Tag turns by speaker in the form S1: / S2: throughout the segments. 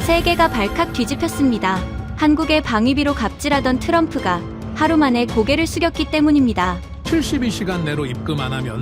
S1: 세계가 발칵 뒤집혔습니다. 한국의 방위비로 갑질하던 트럼프가 하루 만에 고개를 숙였기 때문입니다.
S2: 72시간 내로 입금 안 하면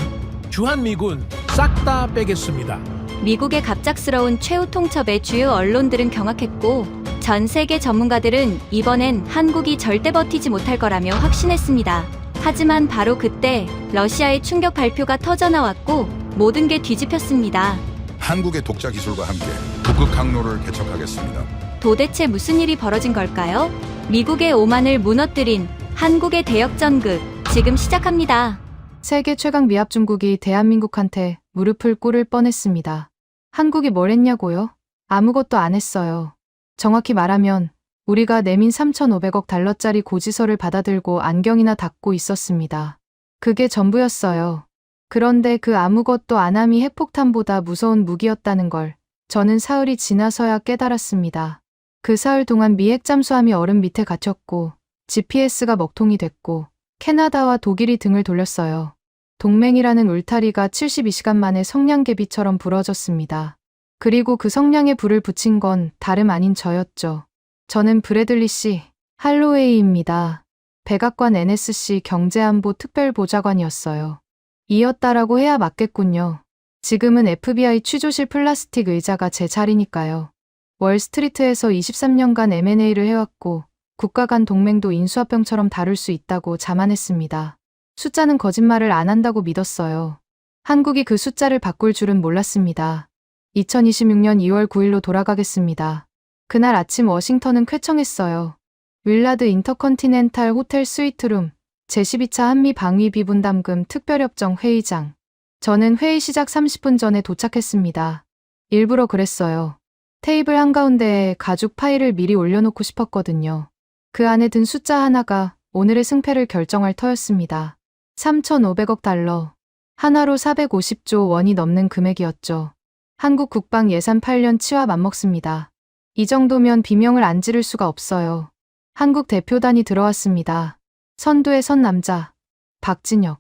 S2: 주한미군 싹 다 빼겠습니다.
S1: 미국의 갑작스러운 최후 통첩에 주요 언론들은 경악했고 전 세계 전문가들은 이번엔 한국이 절대 버티지 못할 거라며 확신했습니다. 하지만 바로 그때 러시아의 충격 발표가 터져나왔고 모든 게 뒤집혔습니다.
S3: 한국의 독자 기술과 함께 북극 항로를 개척하겠습니다.
S1: 도대체 무슨 일이 벌어진 걸까요? 미국의 오만을 무너뜨린 한국의 대역전극 지금 시작합니다.
S4: 세계 최강 미합 중국이 대한민국한테 무릎을 꿇을 뻔했습니다. 한국이 뭘 했냐고요? 아무것도 안 했어요. 정확히 말하면 우리가 내민 3,500억 달러짜리 고지서를 받아들고 안경이나 닫고 있었습니다. 그게 전부였어요. 그런데 그 아무것도 안함이 핵폭탄보다 무서운 무기였다는 걸 저는 사흘이 지나서야 깨달았습니다. 그 사흘 동안 미 핵잠수함이 얼음 밑에 갇혔고 GPS가 먹통이 됐고 캐나다와 독일이 등을 돌렸어요. 동맹이라는 울타리가 72시간 만에 성냥개비처럼 부러졌습니다. 그리고 그 성냥에 불을 붙인 건 다름 아닌 저였죠. 저는 브래들리 씨 할로웨이입니다. 백악관 NSC 경제안보 특별보좌관이었어요. 이었다라고 해야 맞겠군요. 지금은 FBI 취조실 플라스틱 의자가 제 자리니까요. 월스트리트에서 23년간 M&A를 해왔고 국가 간 동맹도 인수합병처럼 다룰 수 있다고 자만했습니다. 숫자는 거짓말을 안 한다고 믿었어요. 한국이 그 숫자를 바꿀 줄은 몰랐습니다. 2026년 2월 9일로 돌아가겠습니다. 그날 아침 워싱턴은 쾌청했어요. 윌라드 인터컨티넨탈 호텔 스위트룸 제12차 한미 방위 비분담금 특별협정 회의장. 저는 회의 시작 30분 전에 도착했습니다. 일부러 그랬어요. 테이블 한가운데에 가죽 파일을 미리 올려놓고 싶었거든요. 그 안에 든 숫자 하나가 오늘의 승패를 결정할 터였습니다. 3,500억 달러. 하나로 450조 원이 넘는 금액이었죠. 한국 국방 예산 8년 치와 맞먹습니다. 이 정도면 비명을 안 지를 수가 없어요. 한국 대표단이 들어왔습니다. 선두의 선 남자, 박진혁.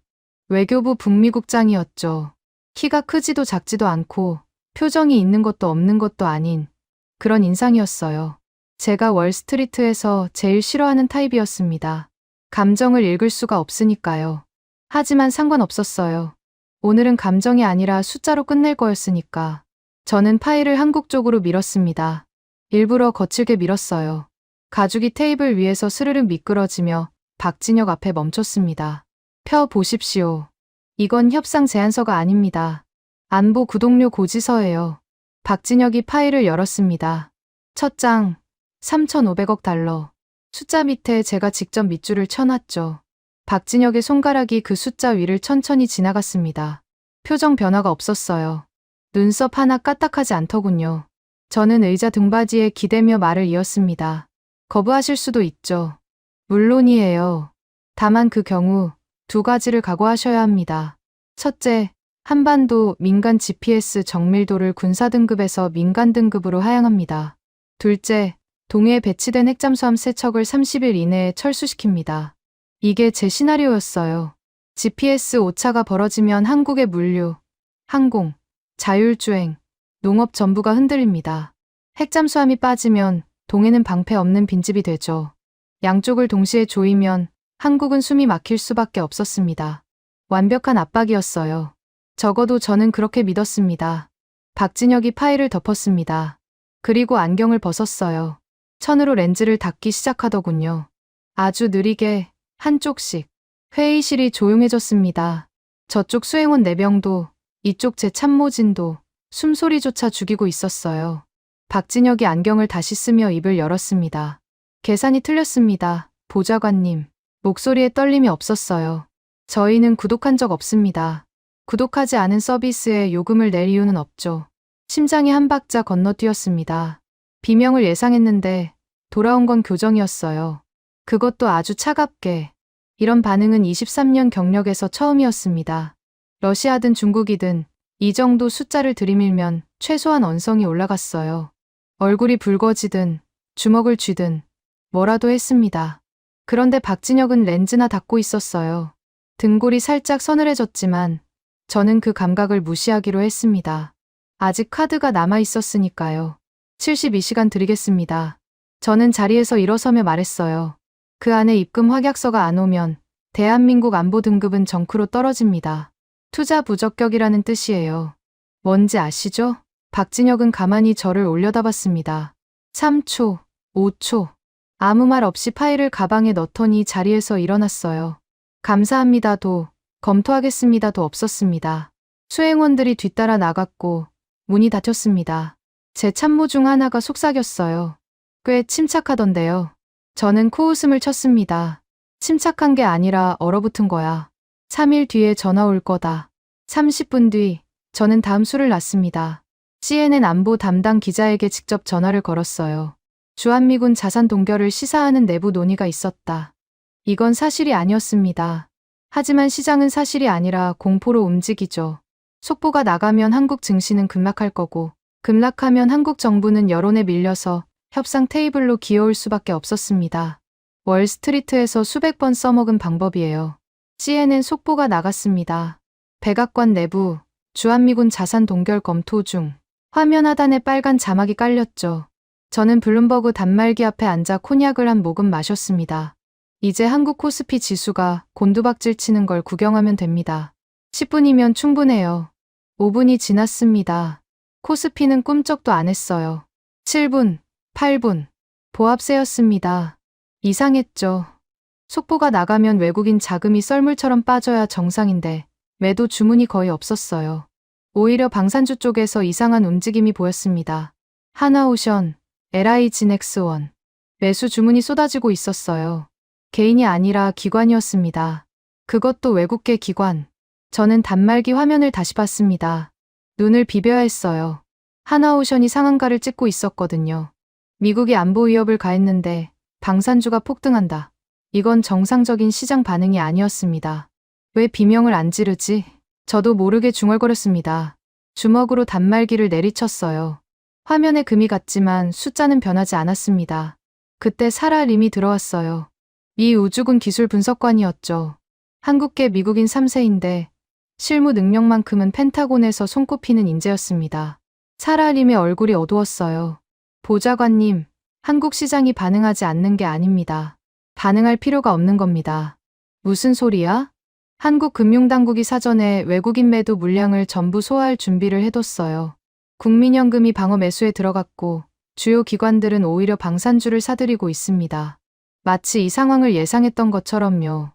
S4: 외교부 북미국장이었죠. 키가 크지도 작지도 않고 표정이 있는 것도 없는 것도 아닌 그런 인상이었어요. 제가 월스트리트에서 제일 싫어하는 타입이었습니다. 감정을 읽을 수가 없으니까요. 하지만 상관없었어요. 오늘은 감정이 아니라 숫자로 끝낼 거였으니까. 저는 파일을 한국 쪽으로 밀었습니다. 일부러 거칠게 밀었어요. 가죽이 테이블 위에서 스르륵 미끄러지며 박진혁 앞에 멈췄습니다. 펴 보십시오. 이건 협상 제안서가 아닙니다. 안보 구독료 고지서예요. 박진혁이 파일을 열었습니다. 첫 장, 3,500억 달러. 숫자 밑에 제가 직접 밑줄을 쳐놨죠. 박진혁의 손가락이 그 숫자 위를 천천히 지나갔습니다. 표정 변화가 없었어요. 눈썹 하나 까딱하지 않더군요. 저는 의자 등받이에 기대며 말을 이었습니다. 거부하실 수도 있죠. 물론이에요. 다만 그 경우 두 가지를 각오하셔야 합니다. 첫째, 한반도 민간 GPS 정밀도를 군사 등급에서 민간 등급으로 하향합니다. 둘째, 동해에 배치된 핵잠수함 3척을 30일 이내에 철수시킵니다. 이게 제 시나리오였어요. GPS 오차가 벌어지면 한국의 물류, 항공, 자율주행, 농업 전부가 흔들립니다. 핵잠수함이 빠지면 동해는 방패 없는 빈집이 되죠. 양쪽을 동시에 조이면 한국은 숨이 막힐 수밖에 없었습니다. 완벽한 압박이었어요. 적어도 저는 그렇게 믿었습니다. 박진혁이 파일을 덮었습니다. 그리고 안경을 벗었어요. 천으로 렌즈를 닫기 시작하더군요. 아주 느리게 한쪽씩. 회의실이 조용해졌습니다. 저쪽 수행원 4명도 이쪽 제 참모진도 숨소리조차 죽이고 있었어요. 박진혁이 안경을 다시 쓰며 입을 열었습니다. 계산이 틀렸습니다. 보좌관님. 목소리에 떨림이 없었어요. 저희는 구독한 적 없습니다. 구독하지 않은 서비스에 요금을 낼 이유는 없죠. 심장이 한 박자 건너뛰었습니다. 비명을 예상했는데 돌아온 건 교정이었어요. 그것도 아주 차갑게. 이런 반응은 23년 경력에서 처음이었습니다. 러시아든 중국이든 이 정도 숫자를 들이밀면 최소한 언성이 올라갔어요. 얼굴이 붉어지든 주먹을 쥐든 뭐라도 했습니다. 그런데 박진혁은 렌즈나 닫고 있었어요. 등골이 살짝 서늘해졌지만 저는 그 감각을 무시하기로 했습니다. 아직 카드가 남아 있었으니까요. 72시간 드리겠습니다. 저는 자리에서 일어서며 말했어요. 그 안에 입금 확약서가 안 오면 대한민국 안보 등급은 정크로 떨어집니다. 투자 부적격이라는 뜻이에요. 뭔지 아시죠? 박진혁은 가만히 저를 올려다봤습니다. 3초, 5초. 아무 말 없이 파일을 가방에 넣더니 자리에서 일어났어요. 감사합니다도, 검토하겠습니다도 없었습니다. 수행원들이 뒤따라 나갔고 문이 닫혔습니다. 제 참모 중 하나가 속삭였어요. 꽤 침착하던데요. 저는 코웃음을 쳤습니다. 침착한 게 아니라 얼어붙은 거야. 3일 뒤에 전화 올 거다. 30분 뒤, 저는 다음 수를 놨습니다. CNN 안보 담당 기자에게 직접 전화를 걸었어요. 주한미군 자산 동결을 시사하는 내부 논의가 있었다. 이건 사실이 아니었습니다. 하지만 시장은 사실이 아니라 공포로 움직이죠. 속보가 나가면 한국 증시는 급락할 거고, 급락하면 한국 정부는 여론에 밀려서 협상 테이블로 기어올 수밖에 없었습니다. 월스트리트에서 수백 번 써먹은 방법이에요. CNN 속보가 나갔습니다. 백악관 내부, 주한미군 자산 동결 검토 중. 화면 하단에 빨간 자막이 깔렸죠. 저는 블룸버그 단말기 앞에 앉아 코냑을 한 모금 마셨습니다. 이제 한국 코스피 지수가 곤두박질 치는 걸 구경하면 됩니다. 10분이면 충분해요. 5분이 지났습니다. 코스피는 꿈쩍도 안 했어요. 7분, 8분. 보합세였습니다. 이상했죠. 속보가 나가면 외국인 자금이 썰물처럼 빠져야 정상인데 매도 주문이 거의 없었어요. 오히려 방산주 쪽에서 이상한 움직임이 보였습니다. 하나오션, LIG넥스원. 매수 주문이 쏟아지고 있었어요. 개인이 아니라 기관이었습니다. 그것도 외국계 기관. 저는 단말기 화면을 다시 봤습니다. 눈을 비벼야 했어요. 하나오션이 상한가를 찍고 있었거든요. 미국이 안보 위협을 가했는데 방산주가 폭등한다. 이건 정상적인 시장 반응이 아니었습니다. 왜 비명을 안 지르지? 저도 모르게 중얼거렸습니다. 주먹으로 단말기를 내리쳤어요. 화면에 금이 갔지만 숫자는 변하지 않았습니다. 그때 사라 림이 들어왔어요. 미 우주군 기술 분석관이었죠. 한국계 미국인 3세인데 실무 능력만큼은 펜타곤에서 손꼽히는 인재였습니다. 사라 림의 얼굴이 어두웠어요. 보좌관님, 한국 시장이 반응하지 않는 게 아닙니다. 반응할 필요가 없는 겁니다. 무슨 소리야? 한국 금융당국이 사전에 외국인 매도 물량을 전부 소화할 준비를 해뒀어요. 국민연금이 방어 매수에 들어갔고 주요 기관들은 오히려 방산주를 사들이고 있습니다. 마치 이 상황을 예상했던 것처럼요.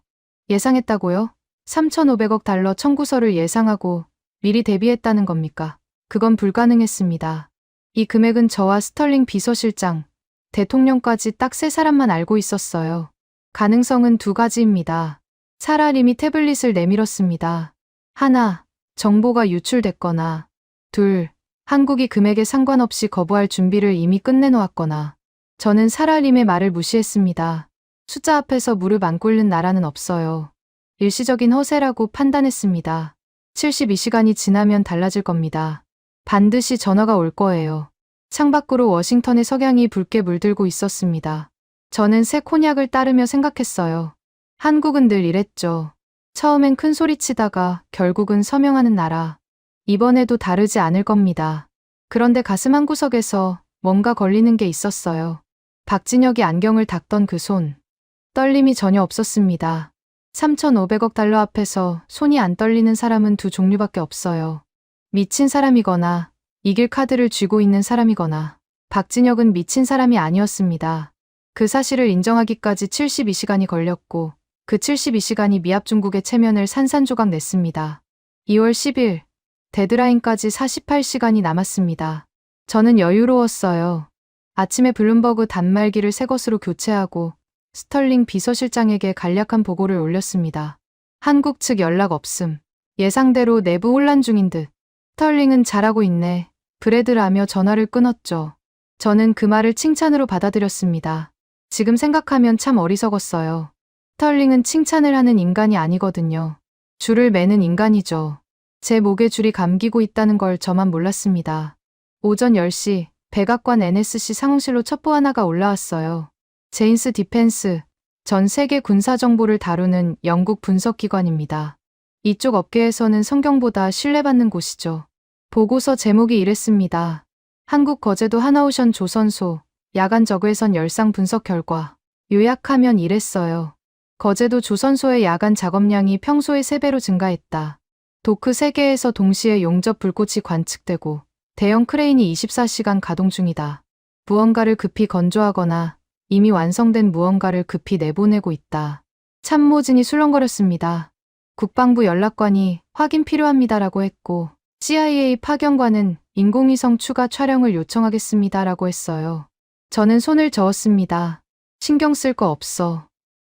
S4: 예상했다고요? 3,500억 달러 청구서를 예상하고 미리 대비했다는 겁니까? 그건 불가능했습니다. 이 금액은 저와 스털링 비서실장, 대통령까지 딱 세 사람만 알고 있었어요. 가능성은 두 가지입니다. 사라 림이 태블릿을 내밀었습니다. 하나, 정보가 유출됐거나, 둘, 한국이 금액에 상관없이 거부할 준비를 이미 끝내놓았거나. 저는 사라 림의 말을 무시했습니다. 숫자 앞에서 무릎 안 꿇는 나라는 없어요. 일시적인 허세라고 판단했습니다. 72시간이 지나면 달라질 겁니다. 반드시 전화가 올 거예요. 창밖으로 워싱턴의 석양이 붉게 물들고 있었습니다. 저는 새 코냑을 따르며 생각했어요. 한국은 늘 이랬죠. 처음엔 큰 소리 치다가 결국은 서명하는 나라. 이번에도 다르지 않을 겁니다. 그런데 가슴 한구석에서 뭔가 걸리는 게 있었어요. 박진혁이 안경을 닦던 그 손. 떨림이 전혀 없었습니다. 3,500억 달러 앞에서 손이 안 떨리는 사람은 두 종류밖에 없어요. 미친 사람이거나 이길 카드를 쥐고 있는 사람이거나. 박진혁은 미친 사람이 아니었습니다. 그 사실을 인정하기까지 72시간이 걸렸고 그 72시간이 미합중국의 체면을 산산조각 냈습니다. 2월 10일, 데드라인까지 48시간이 남았습니다. 저는 여유로웠어요. 아침에 블룸버그 단말기를 새 것으로 교체하고 스털링 비서실장에게 간략한 보고를 올렸습니다. 한국 측 연락 없음. 예상대로 내부 혼란 중인 듯. 스털링은 잘하고 있네. 브래드라며 전화를 끊었죠. 저는 그 말을 칭찬으로 받아들였습니다. 지금 생각하면 참 어리석었어요. 스털링은 칭찬을 하는 인간이 아니거든요. 줄을 매는 인간이죠. 제 목에 줄이 감기고 있다는 걸 저만 몰랐습니다. 오전 10시 백악관 NSC 상황실로 첩보 하나가 올라왔어요. 제인스 디펜스, 전 세계 군사 정보를 다루는 영국 분석기관입니다. 이쪽 업계에서는 성경보다 신뢰받는 곳이죠. 보고서 제목이 이랬습니다. 한국 거제도 하나오션 조선소 야간 저그해선 열상 분석 결과 요약하면 이랬어요. 거제도 조선소의 야간 작업량이 평소의 3배로 증가했다. 도크 3개에서 동시에 용접 불꽃이 관측되고 대형 크레인이 24시간 가동 중이다. 무언가를 급히 건조하거나 이미 완성된 무언가를 급히 내보내고 있다. 참모진이 술렁거렸습니다. 국방부 연락관이 확인 필요합니다라고 했고 CIA 파견관은 인공위성 추가 촬영을 요청하겠습니다라고 했어요. 저는 손을 저었습니다. 신경 쓸 거 없어.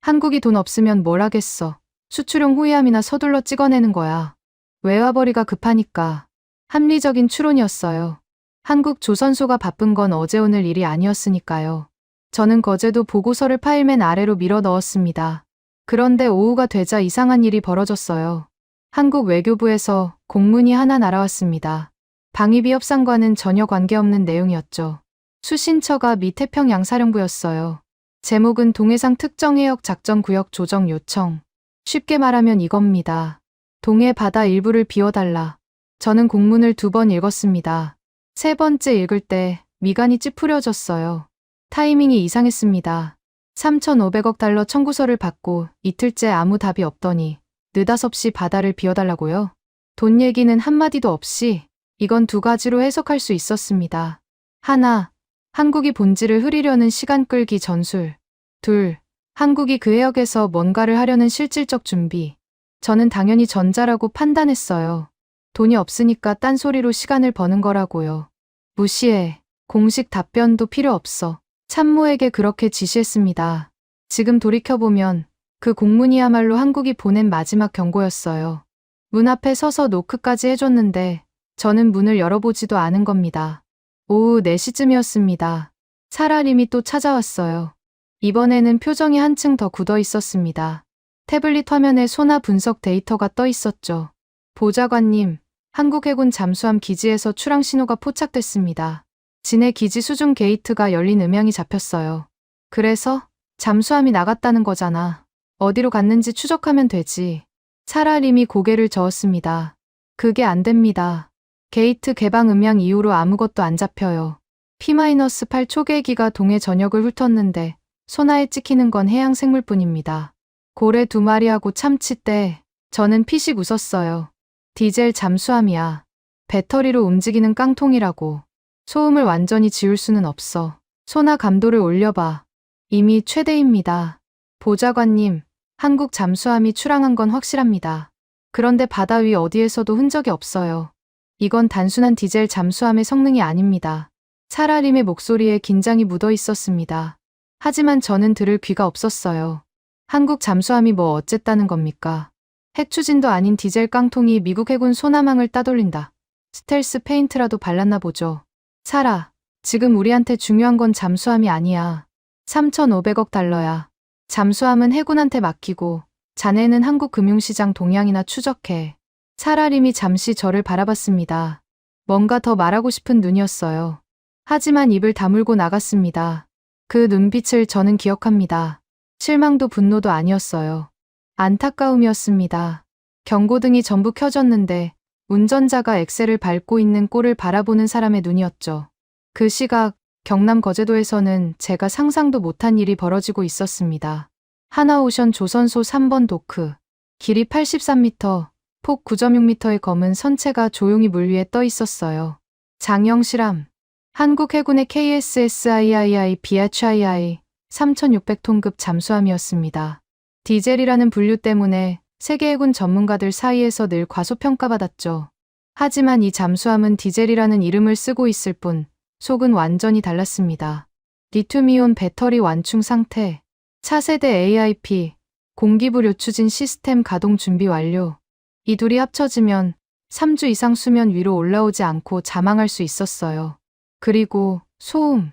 S4: 한국이 돈 없으면 뭘 하겠어. 수출용 호위함이나 서둘러 찍어내는 거야. 외화벌이가 급하니까. 합리적인 추론이었어요. 한국 조선소가 바쁜 건 어제 오늘 일이 아니었으니까요. 저는 거제도 보고서를 파일맨 아래로 밀어 넣었습니다. 그런데 오후가 되자 이상한 일이 벌어졌어요. 한국 외교부에서 공문이 하나 날아왔습니다. 방위비 협상과는 전혀 관계없는 내용이었죠. 수신처가 미 태평양사령부였어요. 제목은 동해상 특정해역 작전구역 조정 요청. 쉽게 말하면 이겁니다. 동해 바다 일부를 비워달라. 저는 공문을 2번 읽었습니다. 3번째 읽을 때 미간이 찌푸려졌어요. 타이밍이 이상했습니다. 3,500억 달러 청구서를 받고 이틀째 아무 답이 없더니 느닷없이 바다를 비워달라고요? 돈 얘기는 한마디도 없이 이건 2가지로 해석할 수 있었습니다. 하나, 한국이 본질을 흐리려는 시간 끌기 전술. 둘, 한국이 그 해역에서 뭔가를 하려는 실질적 준비. 저는 당연히 전자라고 판단했어요. 돈이 없으니까 딴소리로 시간을 버는 거라고요. 무시해. 공식 답변도 필요 없어. 참모에게 그렇게 지시했습니다. 지금 돌이켜보면 그 공문이야말로 한국이 보낸 마지막 경고였어요. 문 앞에 서서 노크까지 해줬는데 저는 문을 열어보지도 않은 겁니다. 오후 4시쯤이었습니다. 사라림이 또 찾아왔어요. 이번에는 표정이 한층 더 굳어 있었습니다. 태블릿 화면에 소나 분석 데이터가 떠 있었죠. 보좌관님, 한국 해군 잠수함 기지에서 출항 신호가 포착됐습니다. 진해 기지 수중 게이트가 열린 음향이 잡혔어요. 그래서 잠수함이 나갔다는 거잖아. 어디로 갔는지 추적하면 되지. 사라림이 고개를 저었습니다. 그게 안 됩니다. 게이트 개방 음향 이후로 아무것도 안 잡혀요. P-8 초계기가 동해 전역을 훑었는데 소나에 찍히는 건 해양 생물뿐입니다. 고래 2마리하고 참치떼. 저는 피식 웃었어요. 디젤 잠수함이야. 배터리로 움직이는 깡통이라고. 소음을 완전히 지울 수는 없어. 소나 감도를 올려봐. 이미 최대입니다. 보좌관님, 한국 잠수함이 출항한 건 확실합니다. 그런데 바다 위 어디에서도 흔적이 없어요. 이건 단순한 디젤 잠수함의 성능이 아닙니다. 사라림의 목소리에 긴장이 묻어 있었습니다. 하지만 저는 들을 귀가 없었어요. 한국 잠수함이 뭐 어쨌다는 겁니까? 핵추진도 아닌 디젤 깡통이 미국 해군 소나망을 따돌린다. 스텔스 페인트라도 발랐나 보죠. 사라, 지금 우리한테 중요한 건 잠수함이 아니야. 3,500억 달러야. 잠수함은 해군한테 맡기고 자네는 한국 금융시장 동향이나 추적해. 사라림이 잠시 저를 바라봤습니다. 뭔가 더 말하고 싶은 눈이었어요. 하지만 입을 다물고 나갔습니다. 그 눈빛을 저는 기억합니다. 실망도 분노도 아니었어요. 안타까움이었습니다. 경고등이 전부 켜졌는데 운전자가 엑셀을 밟고 있는 꼴을 바라보는 사람의 눈이었죠. 그 시각 경남 거제도에서는 제가 상상도 못한 일이 벌어지고 있었습니다. 하나오션 조선소 3번 도크. 길이 83m, 폭 9.6m의 검은 선체가 조용히 물 위에 떠 있었어요. 장영실함. 한국 해군의 KSSIII BHII 3600톤급 잠수함이었습니다. 디젤이라는 분류 때문에 세계 해군 전문가들 사이에서 늘 과소평가받았죠. 하지만 이 잠수함은 디젤이라는 이름을 쓰고 있을 뿐 속은 완전히 달랐습니다. 리튬이온 배터리 완충 상태, 차세대 AIP, 공기부료 추진 시스템 가동 준비 완료. 이 둘이 합쳐지면 3주 이상 수면 위로 올라오지 않고 자망할 수 있었어요. 그리고 소음,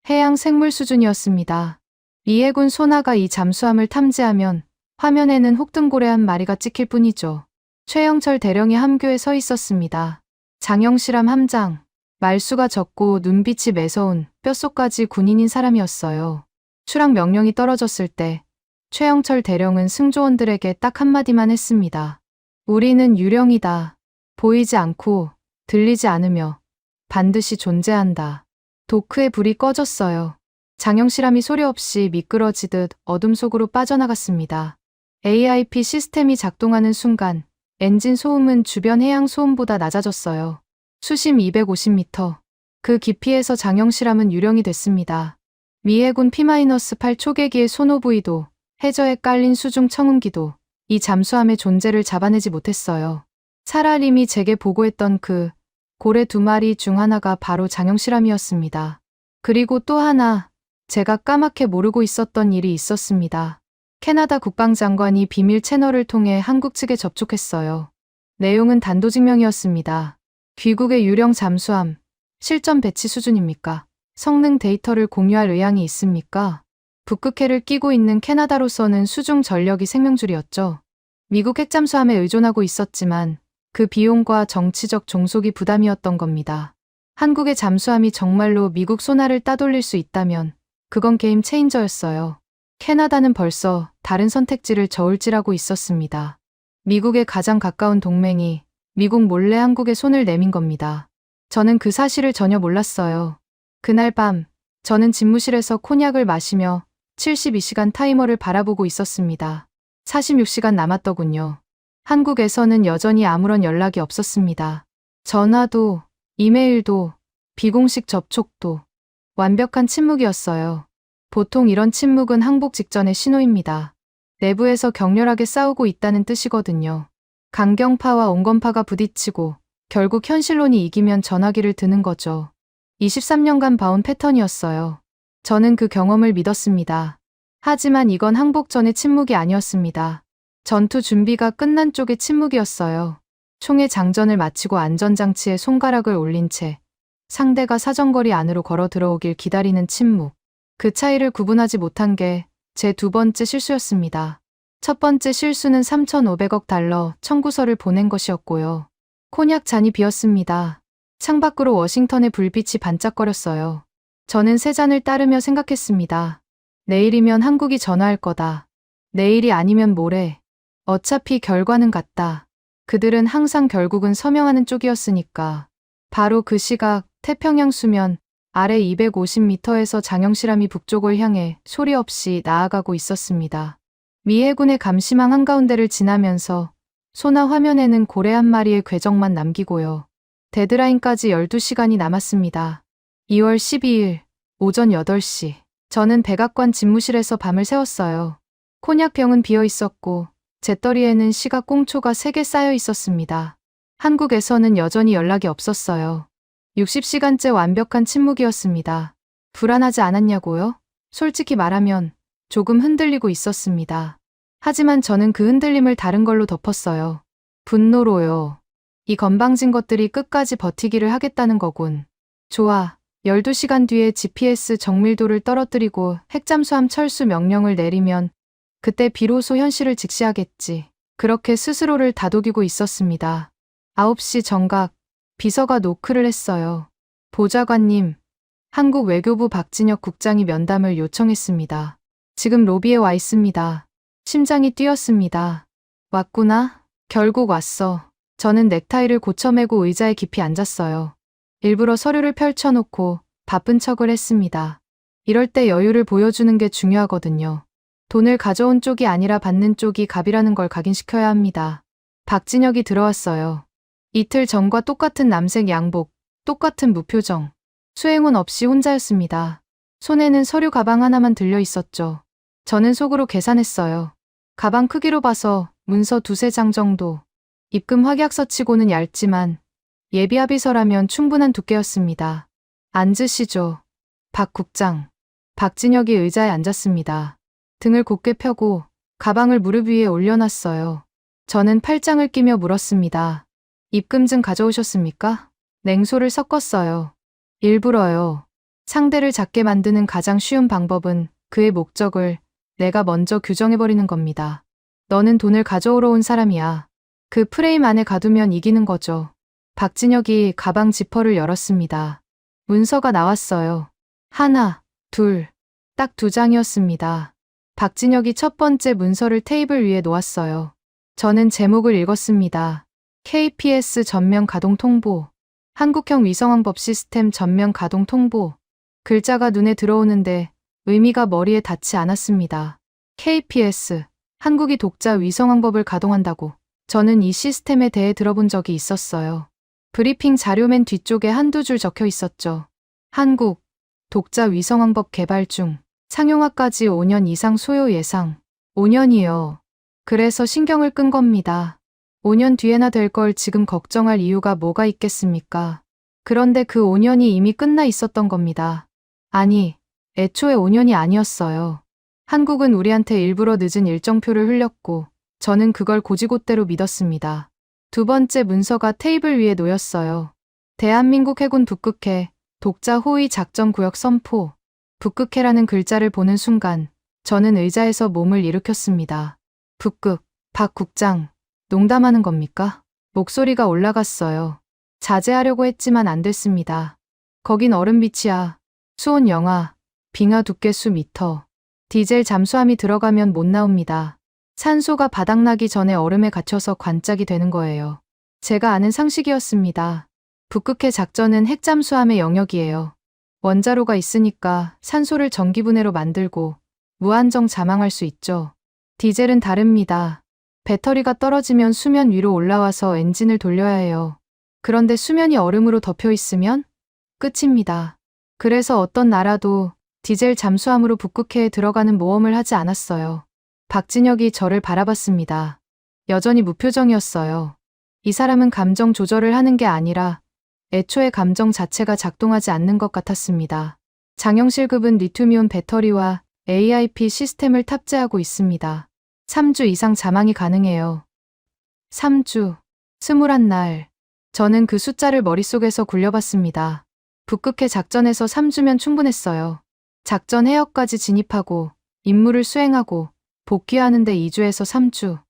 S4: 해양 생물 수준이었습니다. 미 해군 소나가 이 잠수함을 탐지하면 화면에는 혹등고래 한 마리가 찍힐 뿐이죠. 최영철 대령이 함교에 서 있었습니다. 장영실함 함장, 말수가 적고 눈빛이 매서운 뼛속까지 군인인 사람이었어요. 출항 명령이 떨어졌을 때 최영철 대령은 승조원들에게 딱 한마디만 했습니다. 우리는 유령이다. 보이지 않고 들리지 않으며 반드시 존재한다. 도크의 불이 꺼졌어요. 장영실함이 소리 없이 미끄러지듯 어둠 속으로 빠져나갔습니다. AIP 시스템이 작동하는 순간 엔진 소음은 주변 해양 소음보다 낮아졌어요. 수심 250m. 그 깊이에서 장영실함은 유령이 됐습니다. 미해군 P-8 초계기의 소노부이도 해저에 깔린 수중 청음기도 이 잠수함의 존재를 잡아내지 못했어요. 차라림이 제게 보고했던 그 고래 2마리 중 하나가 바로 장영실함이었습니다. 그리고 또 하나 제가 까맣게 모르고 있었던 일이 있었습니다. 캐나다 국방장관이 비밀 채널을 통해 한국 측에 접촉했어요. 내용은 단도직명이었습니다. 귀국의 유령 잠수함, 실전 배치 수준입니까? 성능 데이터를 공유할 의향이 있습니까? 북극해를 끼고 있는 캐나다로서는 수중 전력이 생명줄이었죠. 미국 핵잠수함에 의존하고 있었지만 그 비용과 정치적 종속이 부담이었던 겁니다. 한국의 잠수함이 정말로 미국 손아를 따돌릴 수 있다면 그건 게임 체인저였어요. 캐나다는 벌써 다른 선택지를 저울질하고 있었습니다. 미국의 가장 가까운 동맹이 미국 몰래 한국에 손을 내민 겁니다. 저는 그 사실을 전혀 몰랐어요. 그날 밤 저는 집무실에서 코냑을 마시며 72시간 타이머를 바라보고 있었습니다. 46시간 남았더군요. 한국에서는 여전히 아무런 연락이 없었습니다. 전화도, 이메일도, 비공식 접촉도 완벽한 침묵이었어요. 보통 이런 침묵은 항복 직전의 신호입니다. 내부에서 격렬하게 싸우고 있다는 뜻이거든요. 강경파와 온건파가 부딪히고 결국 현실론이 이기면 전화기를 드는 거죠. 23년간 봐온 패턴이었어요. 저는 그 경험을 믿었습니다. 하지만 이건 항복 전의 침묵이 아니었습니다. 전투 준비가 끝난 쪽의 침묵이었어요. 총의 장전을 마치고 안전장치에 손가락을 올린 채 상대가 사정거리 안으로 걸어 들어오길 기다리는 침묵. 그 차이를 구분하지 못한 게 제 두 번째 실수였습니다. 첫 번째 실수는 3,500억 달러 청구서를 보낸 것이었고요. 코냑 잔이 비었습니다. 창밖으로 워싱턴의 불빛이 반짝거렸어요. 저는 세 잔을 따르며 생각했습니다. 내일이면 한국이 전화할 거다. 내일이 아니면 모레. 어차피 결과는 같다. 그들은 항상 결국은 서명하는 쪽이었으니까. 바로 그 시각 태평양 수면 아래 250m에서 장영실함이 북쪽을 향해 소리 없이 나아가고 있었습니다. 미 해군의 감시망 한가운데를 지나면서 소나 화면에는 고래 한 마리의 궤적만 남기고요. 데드라인까지 12시간이 남았습니다. 2월 12일 오전 8시. 저는 백악관 집무실에서 밤을 새웠어요. 코냑병은 비어 있었고 재떨이에는 시각 꽁초가 3개 쌓여 있었습니다. 한국에서는 여전히 연락이 없었어요. 60시간째 완벽한 침묵이었습니다. 불안하지 않았냐고요? 솔직히 말하면 조금 흔들리고 있었습니다. 하지만 저는 그 흔들림을 다른 걸로 덮었어요. 분노로요. 이 건방진 것들이 끝까지 버티기를 하겠다는 거군. 좋아. 12시간 뒤에 GPS 정밀도를 떨어뜨리고 핵잠수함 철수 명령을 내리면 그때 비로소 현실을 직시하겠지. 그렇게 스스로를 다독이고 있었습니다. 9시 정각, 비서가 노크를 했어요. 보좌관님, 한국 외교부 박진혁 국장이 면담을 요청했습니다. 지금 로비에 와 있습니다. 심장이 뛰었습니다. 왔구나? 결국 왔어. 저는 넥타이를 고쳐매고 의자에 깊이 앉았어요. 일부러 서류를 펼쳐놓고 바쁜 척을 했습니다. 이럴 때 여유를 보여주는 게 중요하거든요. 돈을 가져온 쪽이 아니라 받는 쪽이 갑이라는 걸 각인시켜야 합니다. 박진혁이 들어왔어요. 이틀 전과 똑같은 남색 양복, 똑같은 무표정. 수행원 없이 혼자였습니다. 손에는 서류 가방 하나만 들려 있었죠. 저는 속으로 계산했어요. 가방 크기로 봐서 문서 2-3장 정도. 입금 확약서치고는 얇지만 예비합의서라면 충분한 두께였습니다. 앉으시죠. 박 국장. 박진혁이 의자에 앉았습니다. 등을 곧게 펴고 가방을 무릎 위에 올려놨어요. 저는 팔짱을 끼며 물었습니다. 입금증 가져오셨습니까? 냉소를 섞었어요. 일부러요. 상대를 작게 만드는 가장 쉬운 방법은 그의 목적을 내가 먼저 규정해버리는 겁니다. 너는 돈을 가져오러 온 사람이야. 그 프레임 안에 가두면 이기는 거죠. 박진혁이 가방 지퍼를 열었습니다. 문서가 나왔어요. 하나, 둘, 딱 2장이었습니다. 박진혁이 첫 번째 문서를 테이블 위에 놓았어요. 저는 제목을 읽었습니다. KPS 전면 가동 통보. 한국형 위성항법 시스템 전면 가동 통보. 글자가 눈에 들어오는데 의미가 머리에 닿지 않았습니다. KPS, 한국이 독자 위성항법을 가동한다고. 저는 이 시스템에 대해 들어본 적이 있었어요. 브리핑 자료 맨 뒤쪽에 한두 줄 적혀 있었죠. 한국, 독자 위성항법 개발 중, 상용화까지 5년 이상 소요 예상. 5년이요. 그래서 신경을 끈 겁니다. 5년 뒤에나 될 걸 지금 걱정할 이유가 뭐가 있겠습니까? 그런데 그 5년이 이미 끝나 있었던 겁니다. 아니, 애초에 5년이 아니었어요. 한국은 우리한테 일부러 늦은 일정표를 흘렸고, 저는 그걸 고지곳대로 믿었습니다. 두 번째 문서가 테이블 위에 놓였어요. 대한민국 해군 북극해, 독자 호위 작전구역 선포. 북극해라는 글자를 보는 순간, 저는 의자에서 몸을 일으켰습니다. 북극, 박 국장, 농담하는 겁니까? 목소리가 올라갔어요. 자제하려고 했지만 안 됐습니다. 거긴 얼음빛이야. 수온 영하, 빙하 두께 수미터. 디젤 잠수함이 들어가면 못 나옵니다. 산소가 바닥나기 전에 얼음에 갇혀서 관짝이 되는 거예요. 제가 아는 상식이었습니다. 북극해 작전은 핵잠수함의 영역이에요. 원자로가 있으니까 산소를 전기분해로 만들고 무한정 잠항할 수 있죠. 디젤은 다릅니다. 배터리가 떨어지면 수면 위로 올라와서 엔진을 돌려야 해요. 그런데 수면이 얼음으로 덮여 있으면 끝입니다. 그래서 어떤 나라도 디젤 잠수함으로 북극해에 들어가는 모험을 하지 않았어요. 박진혁이 저를 바라봤습니다. 여전히 무표정이었어요. 이 사람은 감정 조절을 하는 게 아니라 애초에 감정 자체가 작동하지 않는 것 같았습니다. 장영실급은 리튬이온 배터리와 AIP 시스템을 탑재하고 있습니다. 3주 이상 잠항이 가능해요. 3주, 21날. 저는 그 숫자를 머릿속에서 굴려봤습니다. 북극해 작전에서 3주면 충분했어요. 작전 해역까지 진입하고 임무를 수행하고 복귀하는데 2주에서 3주.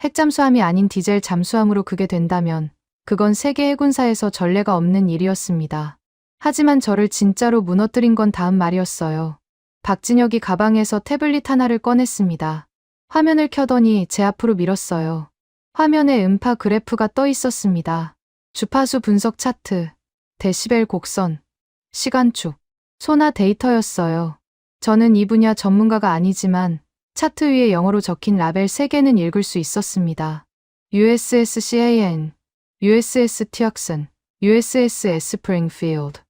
S4: 핵잠수함이 아닌 디젤 잠수함으로 그게 된다면 그건 세계 해군사에서 전례가 없는 일이었습니다. 하지만 저를 진짜로 무너뜨린 건 다음 말이었어요. 박진혁이 가방에서 태블릿 하나를 꺼냈습니다. 화면을 켜더니 제 앞으로 밀었어요. 화면에 음파 그래프가 떠 있었습니다. 주파수 분석 차트, 데시벨 곡선, 시간축, 소나 데이터였어요. 저는 이 분야 전문가가 아니지만 차트 위에 영어로 적힌 라벨 3개는 읽을 수 있었습니다. USS CAN, USS 티악슨, USS 스프링필드.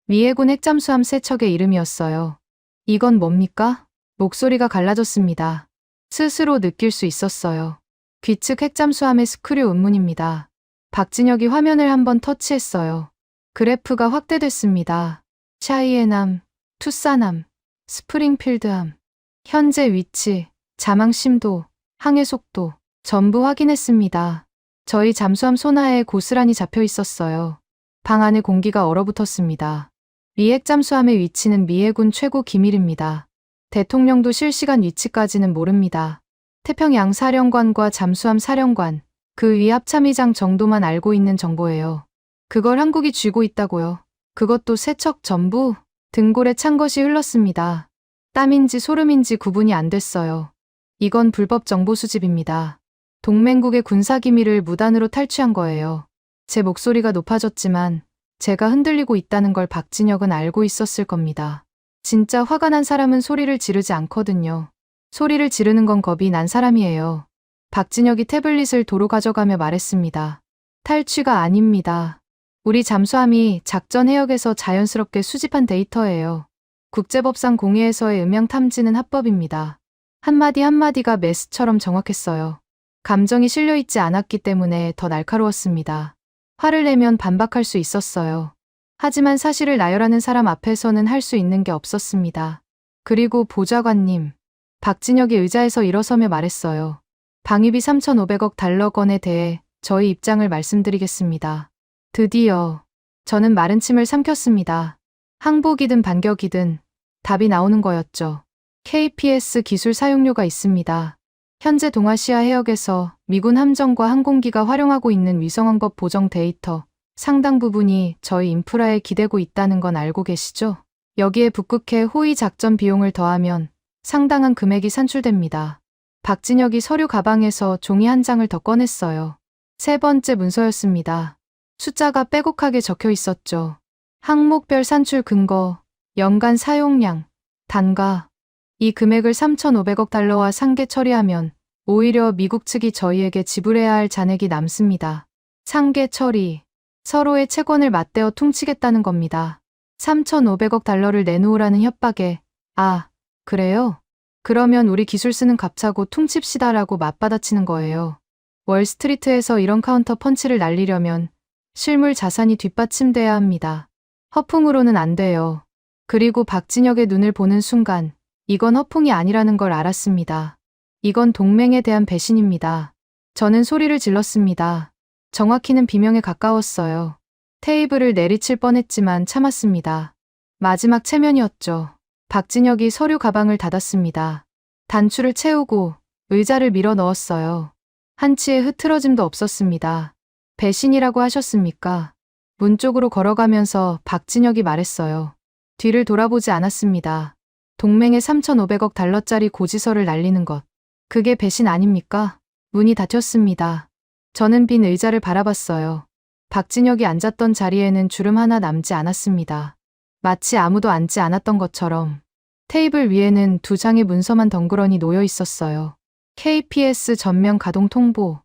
S4: 미 해군 핵잠수함 3척의 이름이었어요. 이건 뭡니까? 목소리가 갈라졌습니다. 스스로 느낄 수 있었어요. 귀측 핵잠수함의 스크류 운문입니다. 박진혁이 화면을 한번 터치했어요. 그래프가 확대됐습니다. 샤이에남, 투사남, 스프링필드함. 현재 위치, 잠항 심도, 항해 속도 전부 확인했습니다. 저희 잠수함 소나에 고스란히 잡혀 있었어요. 방 안에 공기가 얼어붙었습니다. 미 핵잠수함의 위치는 미 해군 최고 기밀입니다. 대통령도 실시간 위치까지는 모릅니다. 태평양 사령관과 잠수함 사령관, 그 위 합참의장 정도만 알고 있는 정보예요. 그걸 한국이 쥐고 있다고요. 그것도 3척 전부 등골에 찬 것이 흘렀습니다. 땀인지 소름인지 구분이 안 됐어요. 이건 불법 정보 수집입니다. 동맹국의 군사기밀을 무단으로 탈취한 거예요. 제 목소리가 높아졌지만 제가 흔들리고 있다는 걸 박진혁은 알고 있었을 겁니다. 진짜 화가 난 사람은 소리를 지르지 않거든요. 소리를 지르는 건 겁이 난 사람이에요. 박진혁이 태블릿을 도로 가져가며 말했습니다. 탈취가 아닙니다. 우리 잠수함이 작전 해역에서 자연스럽게 수집한 데이터예요. 국제법상 공해에서의 음향 탐지는 합법입니다. 한마디 한마디가 메스처럼 정확했어요. 감정이 실려있지 않았기 때문에 더 날카로웠습니다. 화를 내면 반박할 수 있었어요. 하지만 사실을 나열하는 사람 앞에서는 할 수 있는 게 없었습니다. 그리고 보좌관님, 박진혁이 의자에서 일어서며 말했어요. 방위비 3,500억 달러건에 대해 저희 입장을 말씀드리겠습니다. 드디어 저는 마른 침을 삼켰습니다. 항복이든 반격이든 답이 나오는 거였죠. KPS 기술 사용료가 있습니다. 현재 동아시아 해역에서 미군 함정과 항공기가 활용하고 있는 위성항법 보정 데이터 상당 부분이 저희 인프라에 기대고 있다는 건 알고 계시죠? 여기에 북극해 호위 작전 비용을 더하면 상당한 금액이 산출됩니다. 박진혁이 서류 가방에서 종이 한 장을 더 꺼냈어요. 3번째 문서였습니다. 숫자가 빼곡하게 적혀 있었죠. 항목별 산출 근거, 연간 사용량, 단가. 이 금액을 3,500억 달러와 상계 처리하면 오히려 미국 측이 저희에게 지불해야 할 잔액이 남습니다. 상계 처리. 서로의 채권을 맞대어 퉁치겠다는 겁니다. 3,500억 달러를 내놓으라는 협박에 아, 그래요? 그러면 우리 기술 쓰는 값하고 퉁칩시다라고 맞받아치는 거예요. 월스트리트에서 이런 카운터 펀치를 날리려면 실물 자산이 뒷받침돼야 합니다. 허풍으로는 안 돼요. 그리고 박진혁의 눈을 보는 순간 이건 허풍이 아니라는 걸 알았습니다. 이건 동맹에 대한 배신입니다. 저는 소리를 질렀습니다. 정확히는 비명에 가까웠어요. 테이블을 내리칠 뻔했지만 참았습니다. 마지막 체면이었죠. 박진혁이 서류 가방을 닫았습니다. 단추를 채우고 의자를 밀어 넣었어요. 한치의 흐트러짐도 없었습니다. 배신이라고 하셨습니까? 문 쪽으로 걸어가면서 박진혁이 말했어요. 뒤를 돌아보지 않았습니다. 동맹에 3,500억 달러짜리 고지서를 날리는 것. 그게 배신 아닙니까? 문이 닫혔습니다. 저는 빈 의자를 바라봤어요. 박진혁이 앉았던 자리에는 주름 하나 남지 않았습니다. 마치 아무도 앉지 않았던 것처럼. 테이블 위에는 2장의 문서만 덩그러니 놓여 있었어요. KPS 전면 가동 통보,